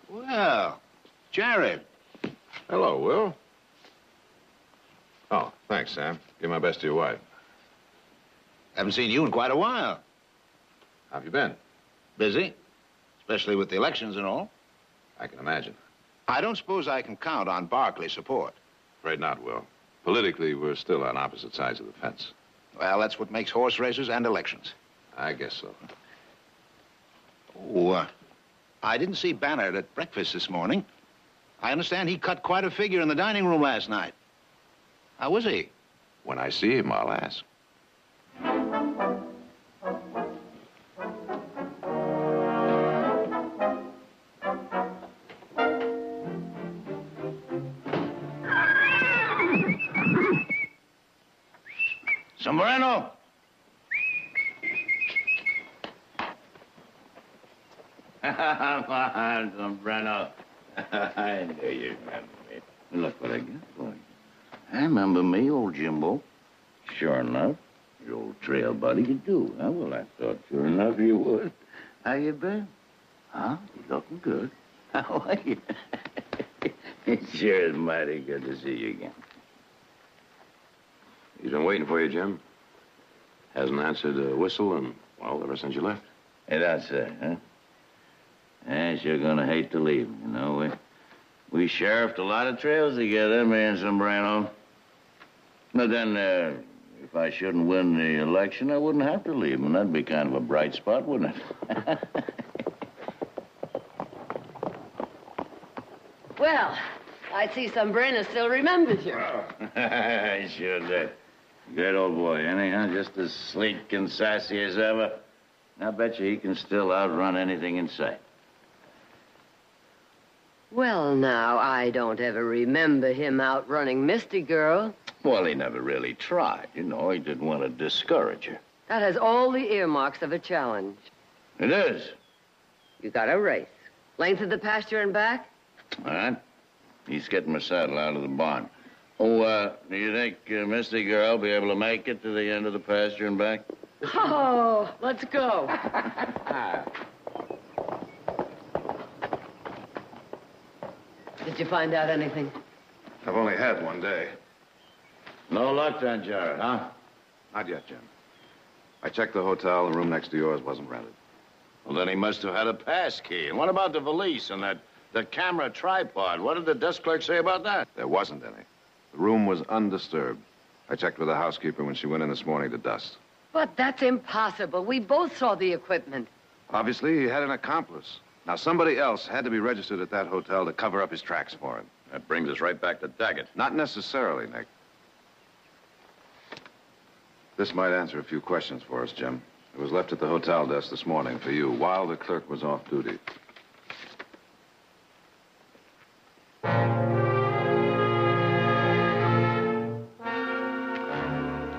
Well, Jared. Hello, Will. Oh, thanks, Sam. Give my best to your wife. Haven't seen you in quite a while. How have you been? Busy, especially with the elections and all. I can imagine. I don't suppose I can count on Barkley support. Afraid not, Will. Politically, we're still on opposite sides of the fence. Well, that's what makes horse races and elections. I guess so. Oh, I didn't see Banner at breakfast this morning. I understand he cut quite a figure in the dining room last night. How was he? When I see him, I'll ask. Sombrero. Sombrero. I knew you'd remember me. Look what I got for you. I remember me, old Jimbo. Sure enough, your old trail buddy, you do. Huh? Well, I thought sure enough you would. How you been? Huh? You looking good. How are you? It sure is mighty good to see you again. He's been waiting for you, Jim. Hasn't answered a whistle and, well, ever since you left. Hey, that's it, huh? Yeah, sure gonna hate to leave him, you know. We sheriffed a lot of trails together, me and Sombrero. But then, if I shouldn't win the election, I wouldn't have to leave him. That'd be kind of a bright spot, wouldn't it? Well, I see Sombrero still remembers you. I sure did. Great old boy, anyhow, just as sleek and sassy as ever. I bet you he can still outrun anything in sight. Well, now, I don't ever remember him outrunning Misty Girl. Well, he never really tried, you know. He didn't want to discourage her. That has all the earmarks of a challenge. It is. You got a race. Length of the pasture and back? All right. He's getting my saddle out of the barn. Oh, do you think Misty Girl will be able to make it to the end of the pasture and back? Oh, let's go. Did you find out anything? I've only had one day. No luck then, Jared, huh? Not yet, Jim. I checked the hotel. The room next to yours wasn't rented. Well, then he must have had a pass key. And what about the valise and the camera tripod? What did the desk clerk say about that? There wasn't any. The room was undisturbed. I checked with the housekeeper when she went in this morning to dust. But that's impossible. We both saw the equipment. Obviously, he had an accomplice. Now, somebody else had to be registered at that hotel to cover up his tracks for him. That brings us right back to Daggett. Not necessarily, Nick. This might answer a few questions for us, Jim. It was left at the hotel desk this morning for you while the clerk was off duty.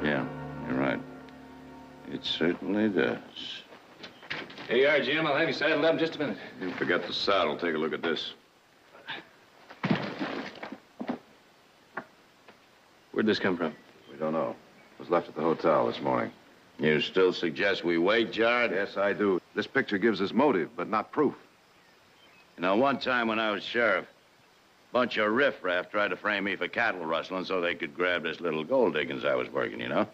Yeah, you're right. It certainly does. Here you are, Jim. I'll have you saddled up in just a minute. You forget the saddle. Take a look at this. Where'd this come from? We don't know. It was left at the hotel this morning. You still suggest we wait, Jared? Yes, I do. This picture gives us motive, but not proof. You know, one time when I was sheriff, a bunch of riffraff tried to frame me for cattle rustling so they could grab this little gold diggings I was working, you know?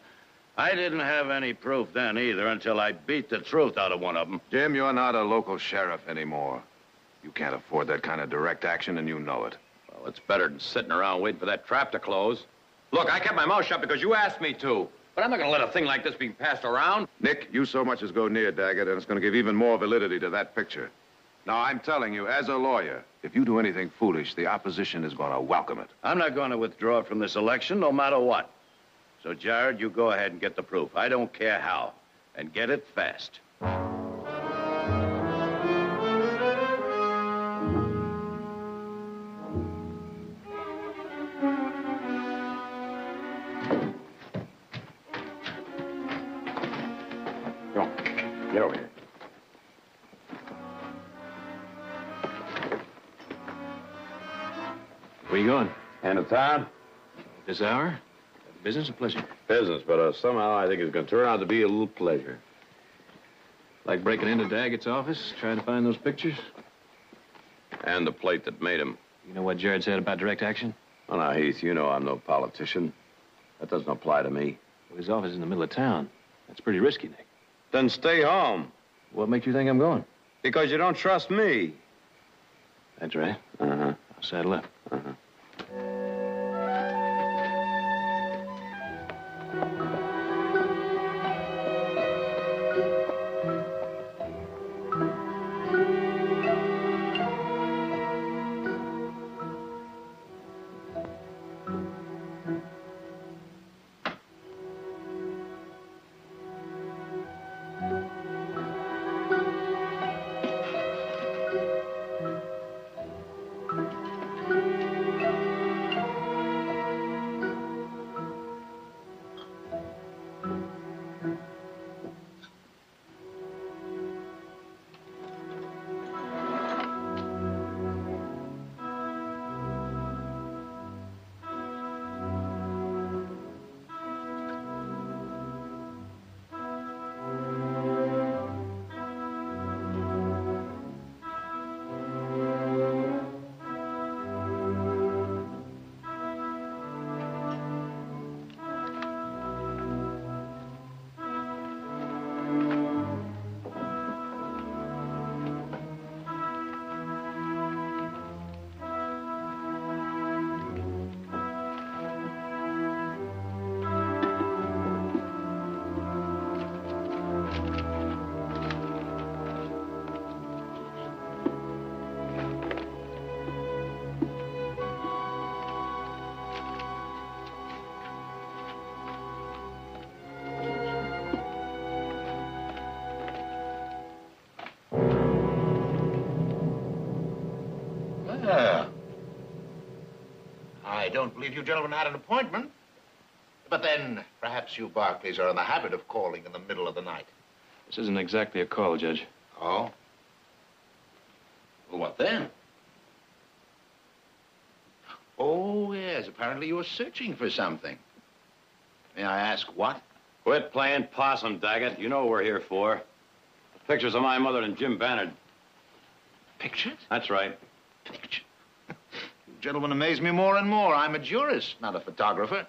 I didn't have any proof then either until I beat the truth out of one of them. Jim, you're not a local sheriff anymore. You can't afford that kind of direct action, and you know it. Well, it's better than sitting around waiting for that trap to close. Look, I kept my mouth shut because you asked me to. But I'm not going to let a thing like this be passed around. Nick, you so much as go near Daggett, and it's going to give even more validity to that picture. Now, I'm telling you, as a lawyer, if you do anything foolish, the opposition is going to welcome it. I'm not going to withdraw from this election no matter what. So, Jared, you go ahead and get the proof. I don't care how. And get it fast. Get over here. Where you going? Into town? This hour? Business or pleasure? Business, but somehow I think it's going to turn out to be a little pleasure. Like breaking into Daggett's office, trying to find those pictures? And the plate that made him. You know what Jared said about direct action? Oh, now, Heath, you know I'm no politician. That doesn't apply to me. Well, his office is in the middle of town. That's pretty risky, Nick. Then stay home. What makes you think I'm going? Because you don't trust me. That's right. Uh-huh. I'll saddle up. Uh-huh. Well, I don't believe you gentlemen had an appointment. But then, perhaps you Barkleys are in the habit of calling in the middle of the night. This isn't exactly a call, Judge. Oh? Well, what then? Oh, yes, apparently you were searching for something. May I ask what? Quit playing possum, Daggett. You know what we're here for. The pictures of my mother and Jim Bannard. Pictures? That's right. Pictures? You gentlemen amaze me more and more. I'm a jurist, not a photographer.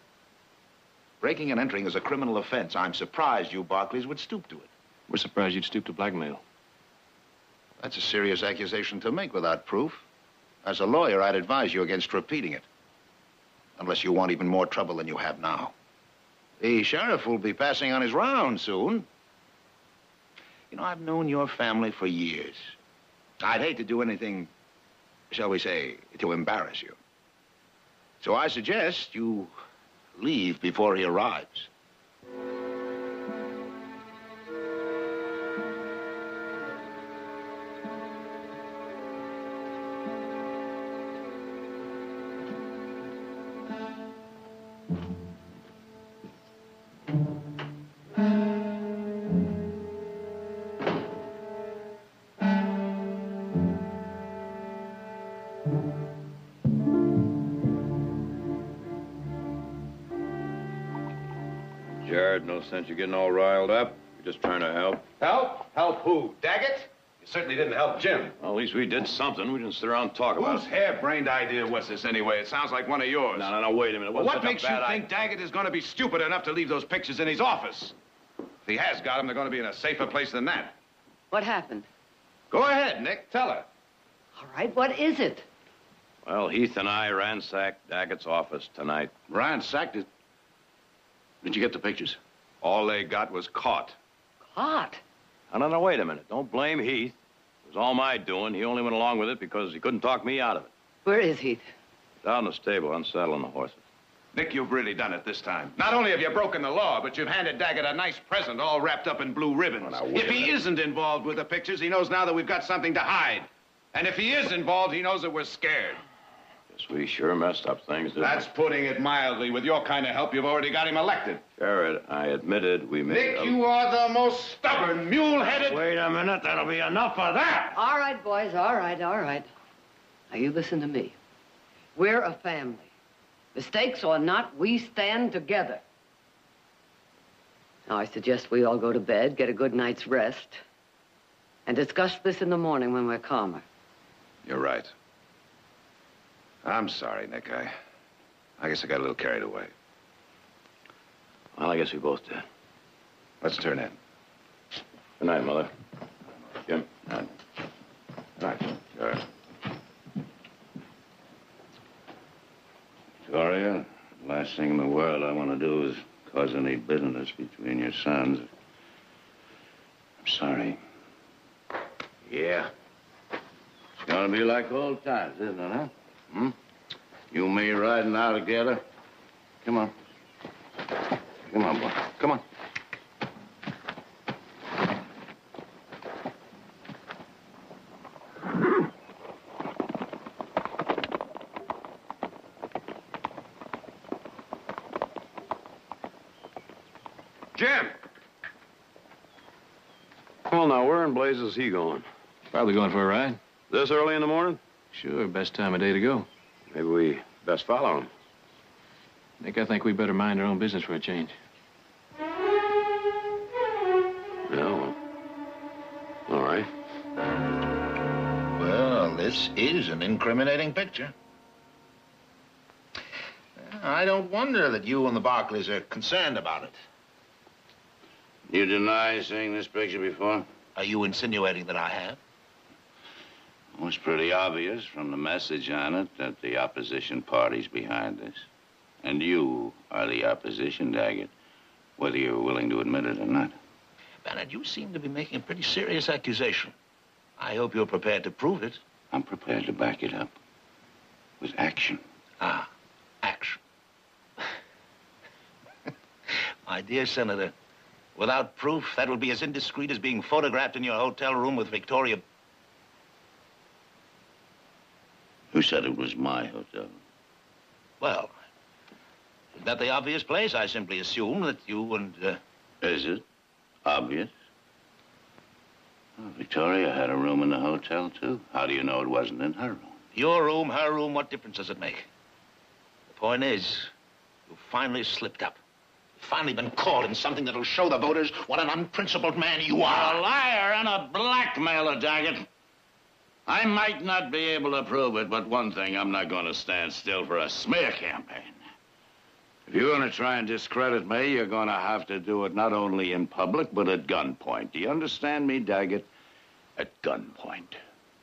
Breaking and entering is a criminal offense. I'm surprised you Barkleys would stoop to it. We're surprised you'd stoop to blackmail. That's a serious accusation to make without proof. As a lawyer, I'd advise you against repeating it. Unless you want even more trouble than you have now. The sheriff will be passing on his round soon. You know, I've known your family for years. I'd hate to do anything, shall we say, to embarrass you. So I suggest you leave before he arrives. Jared. No sense you getting all riled up. We're just trying to help. Help? Help who? Daggett? You certainly didn't help Jim. Well, at least we did something. We didn't sit around and talk about it. Whose harebrained idea was this anyway? It sounds like one of yours. No, wait a minute. It wasn't What such a makes you bad think Daggett is going to be stupid enough to leave those pictures in his office? If he has got them, they're going to be in a safer place than that. What happened? Go ahead, Nick. Tell her. All right, what is it? Well, Heath and I ransacked Daggett's office tonight. Ransacked it? Did you get the pictures? All they got was caught. Caught? No, wait a minute. Don't blame Heath. It was all my doing. He only went along with it because he couldn't talk me out of it. Where is Heath? Down in the stable, unsaddling the horses. Nick, you've really done it this time. Not only have you broken the law, but you've handed Daggett a nice present all wrapped up in blue ribbons. If he isn't involved with the pictures, he knows now that we've got something to hide. And if he is involved, he knows that we're scared. Guess we sure messed up things, didn't That's putting it mildly. With your kind of help, you've already got him elected. Jared, I admitted we made Nick, you are the most stubborn, mule-headed... Wait a minute. That'll be enough of that. All right, boys, all right. Now, you listen to me. We're a family. Mistakes or not, we stand together. Now, I suggest we all go to bed, get a good night's rest, and discuss this in the morning when we're calmer. You're right. I'm sorry, Nick. I guess I got a little carried away. Well, I guess we both did. Let's turn in. Good night, Mother. Jim. Night. Night. Sure. Victoria, the last thing in the world I want to do is cause any bitterness between your sons. I'm sorry. Yeah. It's gonna be like old times, isn't it, huh? Hmm? You and me riding out together. Come on. Come on, boy. Come on. Jim! Well, now, where in blazes is he going? Probably going for a ride. This early in the morning? Sure, best time of day to go. Maybe we best follow him. Nick, I think we better mind our own business for a change. Yeah, well, all right. Well, this is an incriminating picture. I don't wonder that you and the Barkleys are concerned about it. You deny seeing this picture before? Are you insinuating that I have? It was pretty obvious from the message on it that the opposition party's behind this. And you are the opposition, Daggett, whether you're willing to admit it or not. Bennett, you seem to be making a pretty serious accusation. I hope you're prepared to prove it. I'm prepared to back it up with action. Ah, action. My dear Senator, without proof, that would be as indiscreet as being photographed in your hotel room with Victoria. Who said it was my hotel? Well, isn't that the obvious place? I simply assume that you and, Is it obvious? Well, Victoria had a room in the hotel, too. How do you know it wasn't in her room? Your room, her room, what difference does it make? The point is, you've finally slipped up. You've finally been caught in something that'll show the voters what an unprincipled man you are. A liar and a blackmailer, Daggett. I might not be able to prove it, but one thing, I'm not going to stand still for a smear campaign. If you're going to try and discredit me, you're going to have to do it not only in public, but at gunpoint. Do you understand me, Daggett? At gunpoint.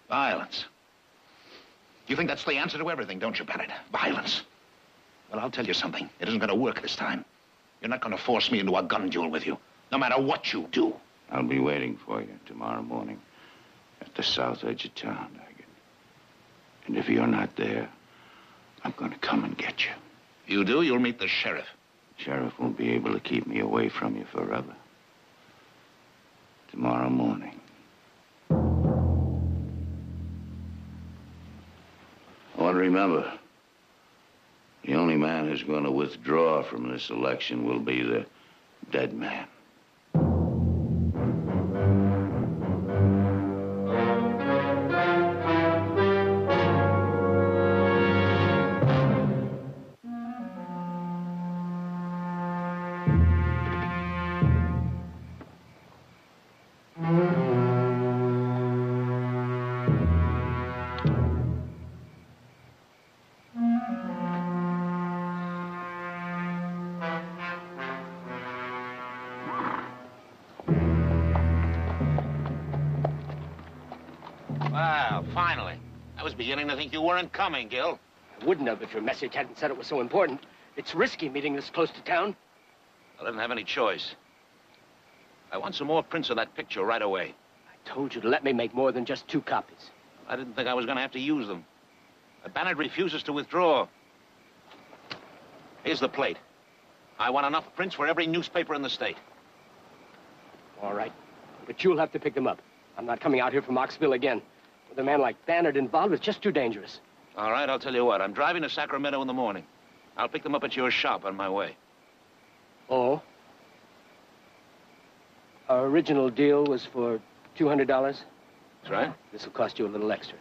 Violence. You think that's the answer to everything, don't you, Bennett? Violence. Well, I'll tell you something. It isn't going to work this time. You're not going to force me into a gun duel with you, no matter what you do. I'll be waiting for you tomorrow morning at the south edge of town, Daggett. And if you're not there, I'm going to come and get you. You do, you'll meet the sheriff. Sheriff won't be able to keep me away from you forever. Tomorrow morning. I want to remember, the only man who's going to withdraw from this election will be the dead man. Well, finally. I was beginning to think you weren't coming, Gil. I wouldn't have if your message hadn't said it was so important. It's risky meeting this close to town. I didn't have any choice. I want some more prints of that picture right away. I told you to let me make more than just 2 copies. I didn't think I was going to have to use them. Bannard refuses to withdraw. Here's the plate. I want enough prints for every newspaper in the state. All right. But you'll have to pick them up. I'm not coming out here from Oxville again. With a man like Bannard involved, it's just too dangerous. All right, I'll tell you what. I'm driving to Sacramento in the morning. I'll pick them up at your shop on my way. Oh? Our original deal was for $200? That's right. This will cost you a little extra.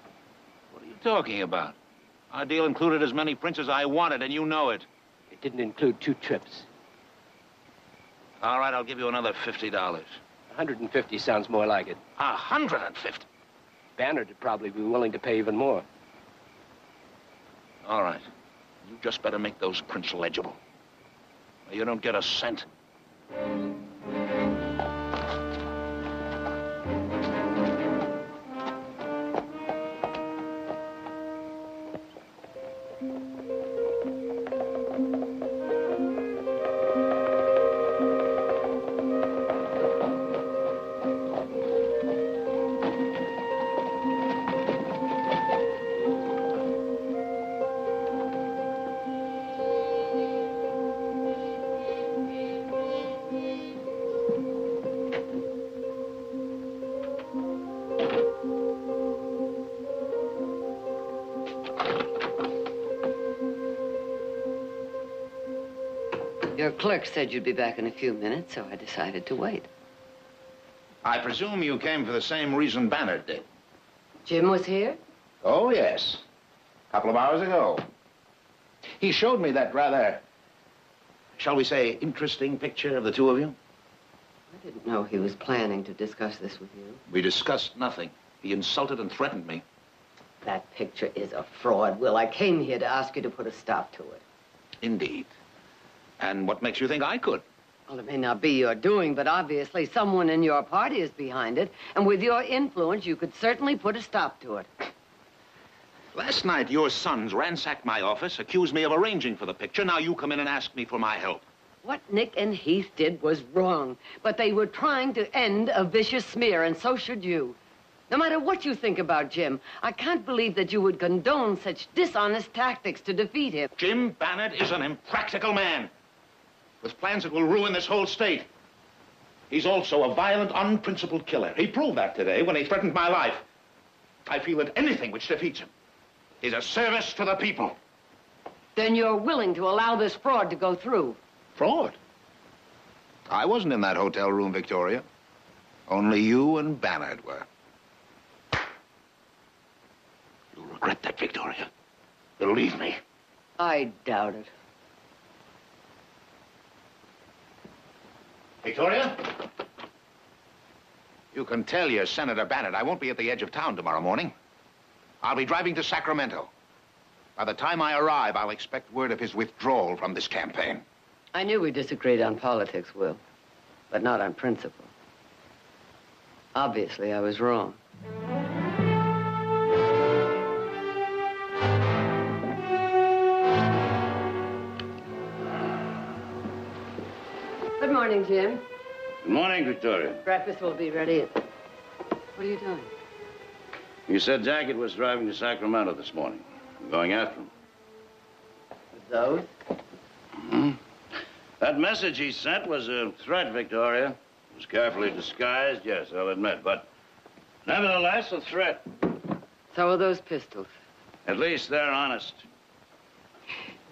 What are you talking about? Our deal included as many prints as I wanted, and you know it. It didn't include 2 trips. All right, I'll give you another $50. 150 sounds more like it. 150? Bannard would probably be willing to pay even more. All right. You just better make those prints legible. Or you don't get a cent. Your clerk said you'd be back in a few minutes, so I decided to wait. I presume you came for the same reason Bannard did. Jim was here? Oh, yes. A couple of hours ago. He showed me that rather, shall we say, interesting picture of the 2 of you. I didn't know he was planning to discuss this with you. We discussed nothing. He insulted and threatened me. That picture is a fraud, Will. I came here to ask you to put a stop to it. Indeed. And what makes you think I could? Well, it may not be your doing, but obviously someone in your party is behind it. And with your influence, you could certainly put a stop to it. Last night, your sons ransacked my office, accused me of arranging for the picture. Now you come in and ask me for my help. What Nick and Heath did was wrong, but they were trying to end a vicious smear, and so should you. No matter what you think about Jim, I can't believe that you would condone such dishonest tactics to defeat him. Jim Bannard is an impractical man, with plans that will ruin this whole state. He's also a violent, unprincipled killer. He proved that today when he threatened my life. I feel that anything which defeats him is a service to the people. Then you're willing to allow this fraud to go through? Fraud? I wasn't in that hotel room, Victoria. Only you and Bannard were. You'll regret that, Victoria. Believe me. I doubt it. Victoria? You can tell your Senator Bannard I won't be at the edge of town tomorrow morning. I'll be driving to Sacramento. By the time I arrive, I'll expect word of his withdrawal from this campaign. I knew we disagreed on politics, Will, but not on principle. Obviously, I was wrong. Good morning, Jim. Good morning, Victoria. Breakfast will be ready. What are you doing? You said Daggett was driving to Sacramento this morning. I'm going after him. With those? Mm-hmm. That message he sent was a threat, Victoria. It was carefully disguised, yes, I'll admit, but nevertheless a threat. So are those pistols. At least they're honest.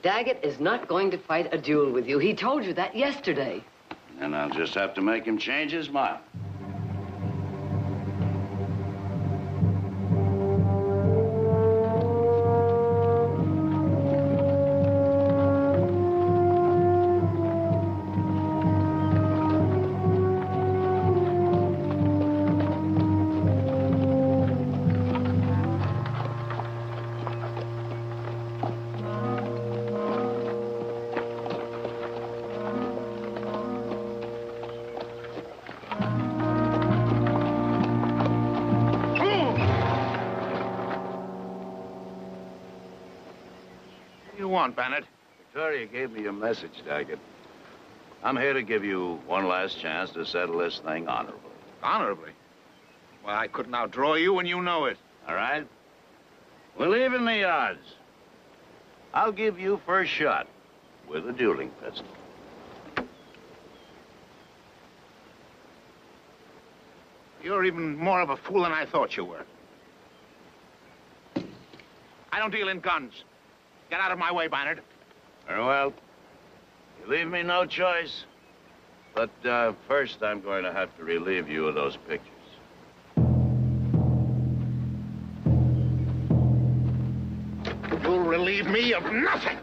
Daggett is not going to fight a duel with you. He told you that yesterday. And I'll just have to make him change his mind. want, Bennett? Victoria gave me your message, Daggett. I'm here to give you one last chance to settle this thing honorably. Honorably? Well, I couldn't outdraw you, and you know it. All right? We'll even the odds. I'll give you first shot with a dueling pistol. You're even more of a fool than I thought you were. I don't deal in guns. Get out of my way, Bernard. Very well. You leave me no choice. But first, I'm going to have to relieve you of those pictures. You'll relieve me of nothing.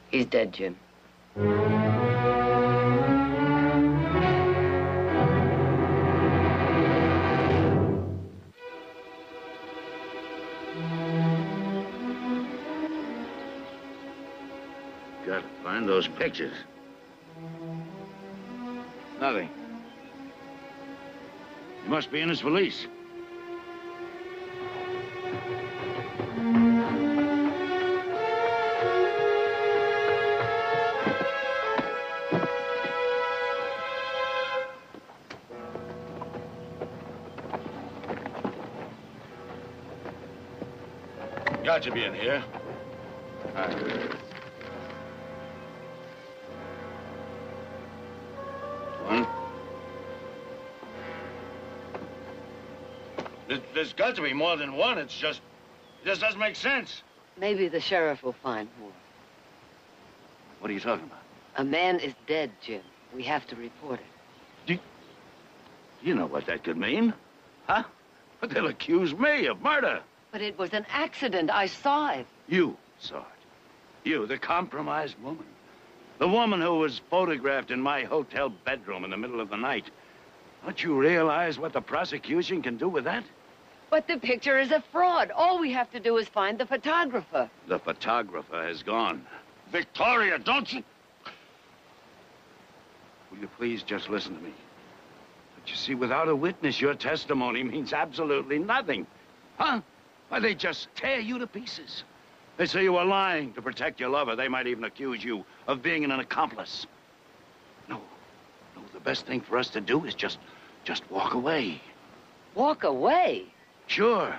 He's dead, Jim. Gotta find those pictures. Nothing. He must be in his valise. Got to be in here. One. There's got to be more than one. It just doesn't make sense. Maybe the sheriff will find more. What are you talking about? A man is dead, Jim. We have to report it. You know what that could mean, huh? But they'll accuse me of murder. But it was an accident. I saw it. You saw it. You, the compromised woman. The woman who was photographed in my hotel bedroom in the middle of the night. Don't you realize what the prosecution can do with that? But the picture is a fraud. All we have to do is find the photographer. The photographer has gone. Victoria, don't you... Will you please just listen to me? But you see, without a witness, your testimony means absolutely nothing. Huh? Why, they just tear you to pieces. They say you were lying to protect your lover. They might even accuse you of being an accomplice. No, the best thing for us to do is just walk away. Walk away? Sure.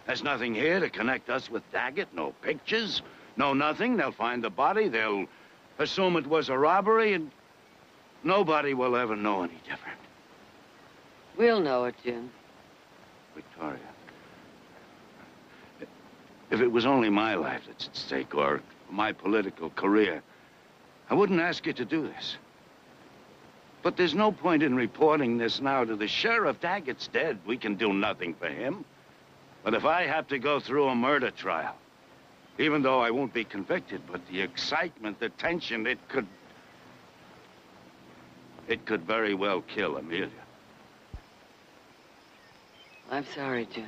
There's nothing here to connect us with Daggett. No pictures, no nothing. They'll find the body. They'll assume it was a robbery, and nobody will ever know any different. We'll know it, Jim. Victoria. If it was only my life that's at stake, or my political career, I wouldn't ask you to do this. But there's no point in reporting this now to the sheriff. Daggett's dead. We can do nothing for him. But if I have to go through a murder trial, even though I won't be convicted, but the excitement, the tension, it could very well kill Amelia. I'm sorry, Jim.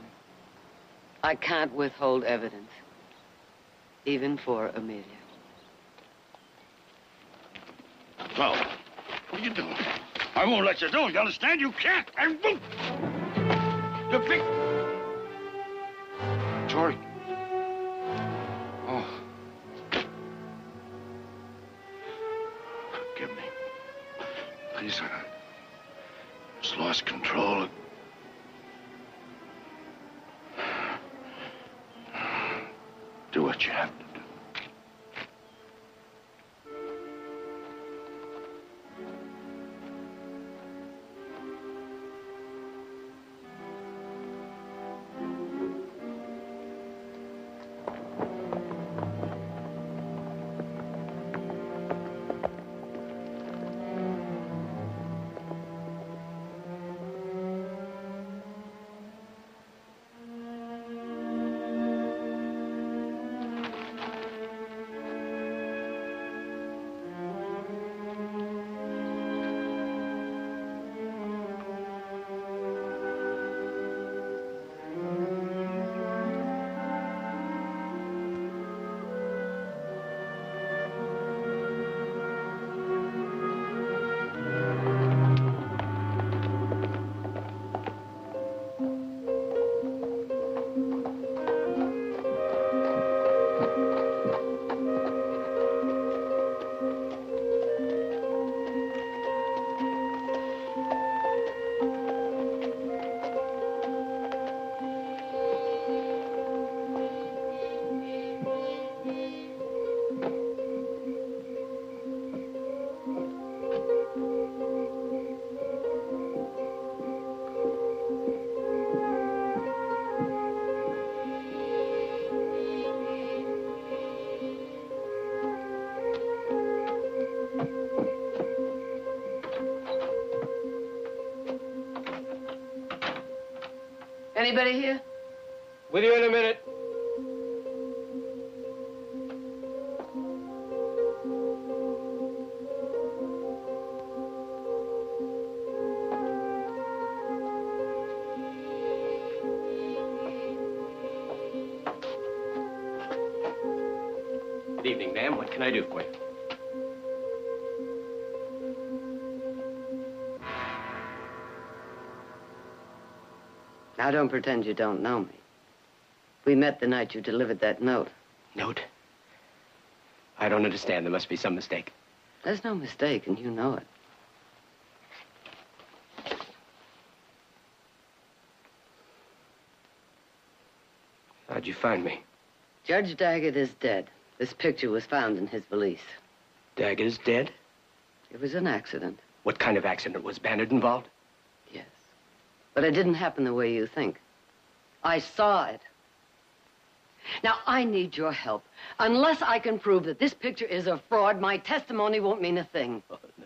I can't withhold evidence. Even for Amelia. No. What are you doing? I won't let you do it. You understand? You can't. I won't. You big... George. Oh. Forgive me. Please, I just lost control. Do what you have to do. Anybody here? With you in a minute. Good evening, ma'am. What can I do for you? Now, don't pretend you don't know me. We met the night you delivered that note. Note? I don't understand. There must be some mistake. There's no mistake, and you know it. How'd you find me? Judge Daggett is dead. This picture was found in his valise. Daggett's dead? It was an accident. What kind of accident? Was Bannard involved? Yes. But it didn't happen the way you think. I saw it. Now, I need your help. Unless I can prove that this picture is a fraud, my testimony won't mean a thing. Oh, no.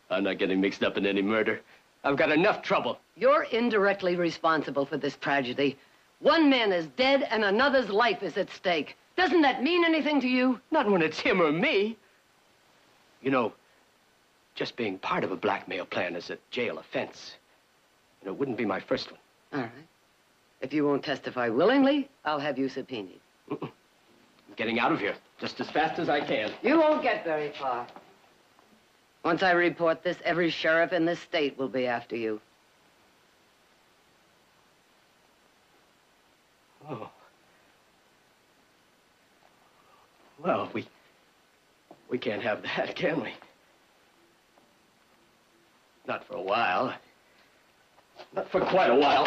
I'm not getting mixed up in any murder. I've got enough trouble. You're indirectly responsible for this tragedy. One man is dead and another's life is at stake. Doesn't that mean anything to you? Not when it's him or me. You know, just being part of a blackmail plan is a jail offense. And it wouldn't be my first one. All right. If you won't testify willingly, I'll have you subpoenaed. I'm getting out of here just as fast as I can. You won't get very far. Once I report this, every sheriff in this state will be after you. Oh. Well, we can't have that, can we? Not for a while. Not for quite a while.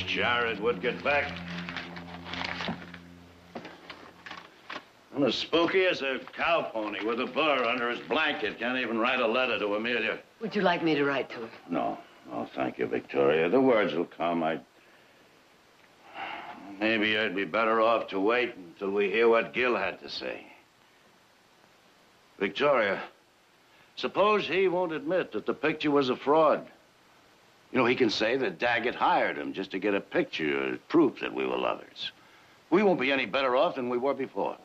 Jared would get back. I'm as spooky as a cow pony with a burr under his blanket. Can't even write a letter to Amelia. Would you like me to write to her? No. No, thank you, Victoria. The words will come. Maybe I'd be better off to wait until we hear what Gil had to say. Victoria, suppose he won't admit that the picture was a fraud. You know, he can say that Daggett hired him just to get a picture as proof that we were lovers. We won't be any better off than we were before.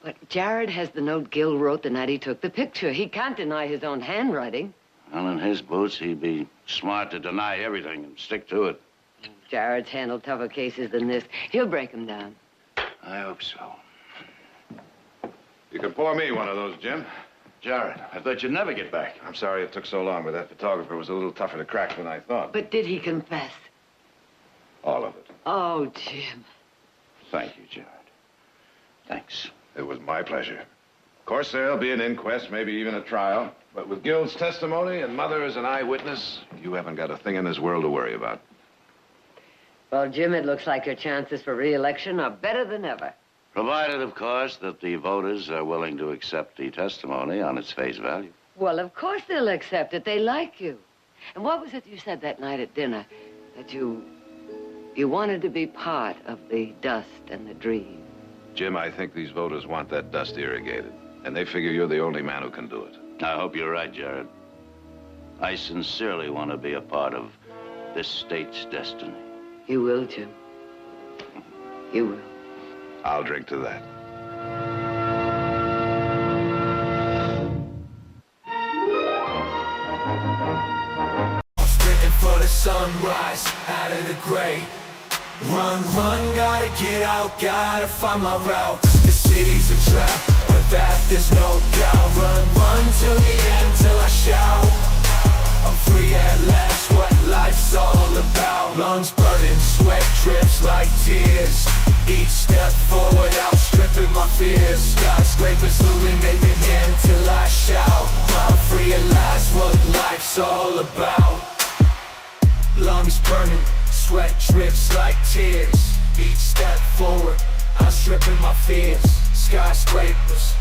But Jared has the note Gil wrote the night he took the picture. He can't deny his own handwriting. Well, in his boots, he'd be smart to deny everything and stick to it. Jared's handled tougher cases than this. He'll break them down. I hope so. You could pour me one of those, Jim. Jared, I thought you'd never get back. I'm sorry it took so long, but that photographer was a little tougher to crack than I thought. But did he confess? All of it. Oh, Jim. Thank you, Jared. Thanks. It was my pleasure. Of course, there'll be an inquest, maybe even a trial. But with Gil's testimony and Mother as an eyewitness, you haven't got a thing in this world to worry about. Well, Jim, it looks like your chances for re-election are better than ever. Provided, of course, that the voters are willing to accept the testimony on its face value. Well, of course they'll accept it. They like you. And what was it you said that night at dinner? That you wanted to be part of the dust and the dream. Jim, I think these voters want that dust irrigated. And they figure you're the only man who can do it. I hope you're right, Jared. I sincerely want to be a part of this state's destiny. You will, Jim. You will. I'll drink to that. Sprinting for the sunrise, out of the gray. Run, run, gotta get out, gotta find my route. The city's a trap, but that there's no doubt. Run, run till the end, till I shout. I'm free at last, what life's all about. Lungs burning, sweat drips like tears. Each step forward, outstripping my fears. Skyscrapers illuminating until I shout. I'm free at last, what life's all about. Lungs burning, sweat drips like tears. Each step forward, outstripping my fears. Skyscrapers,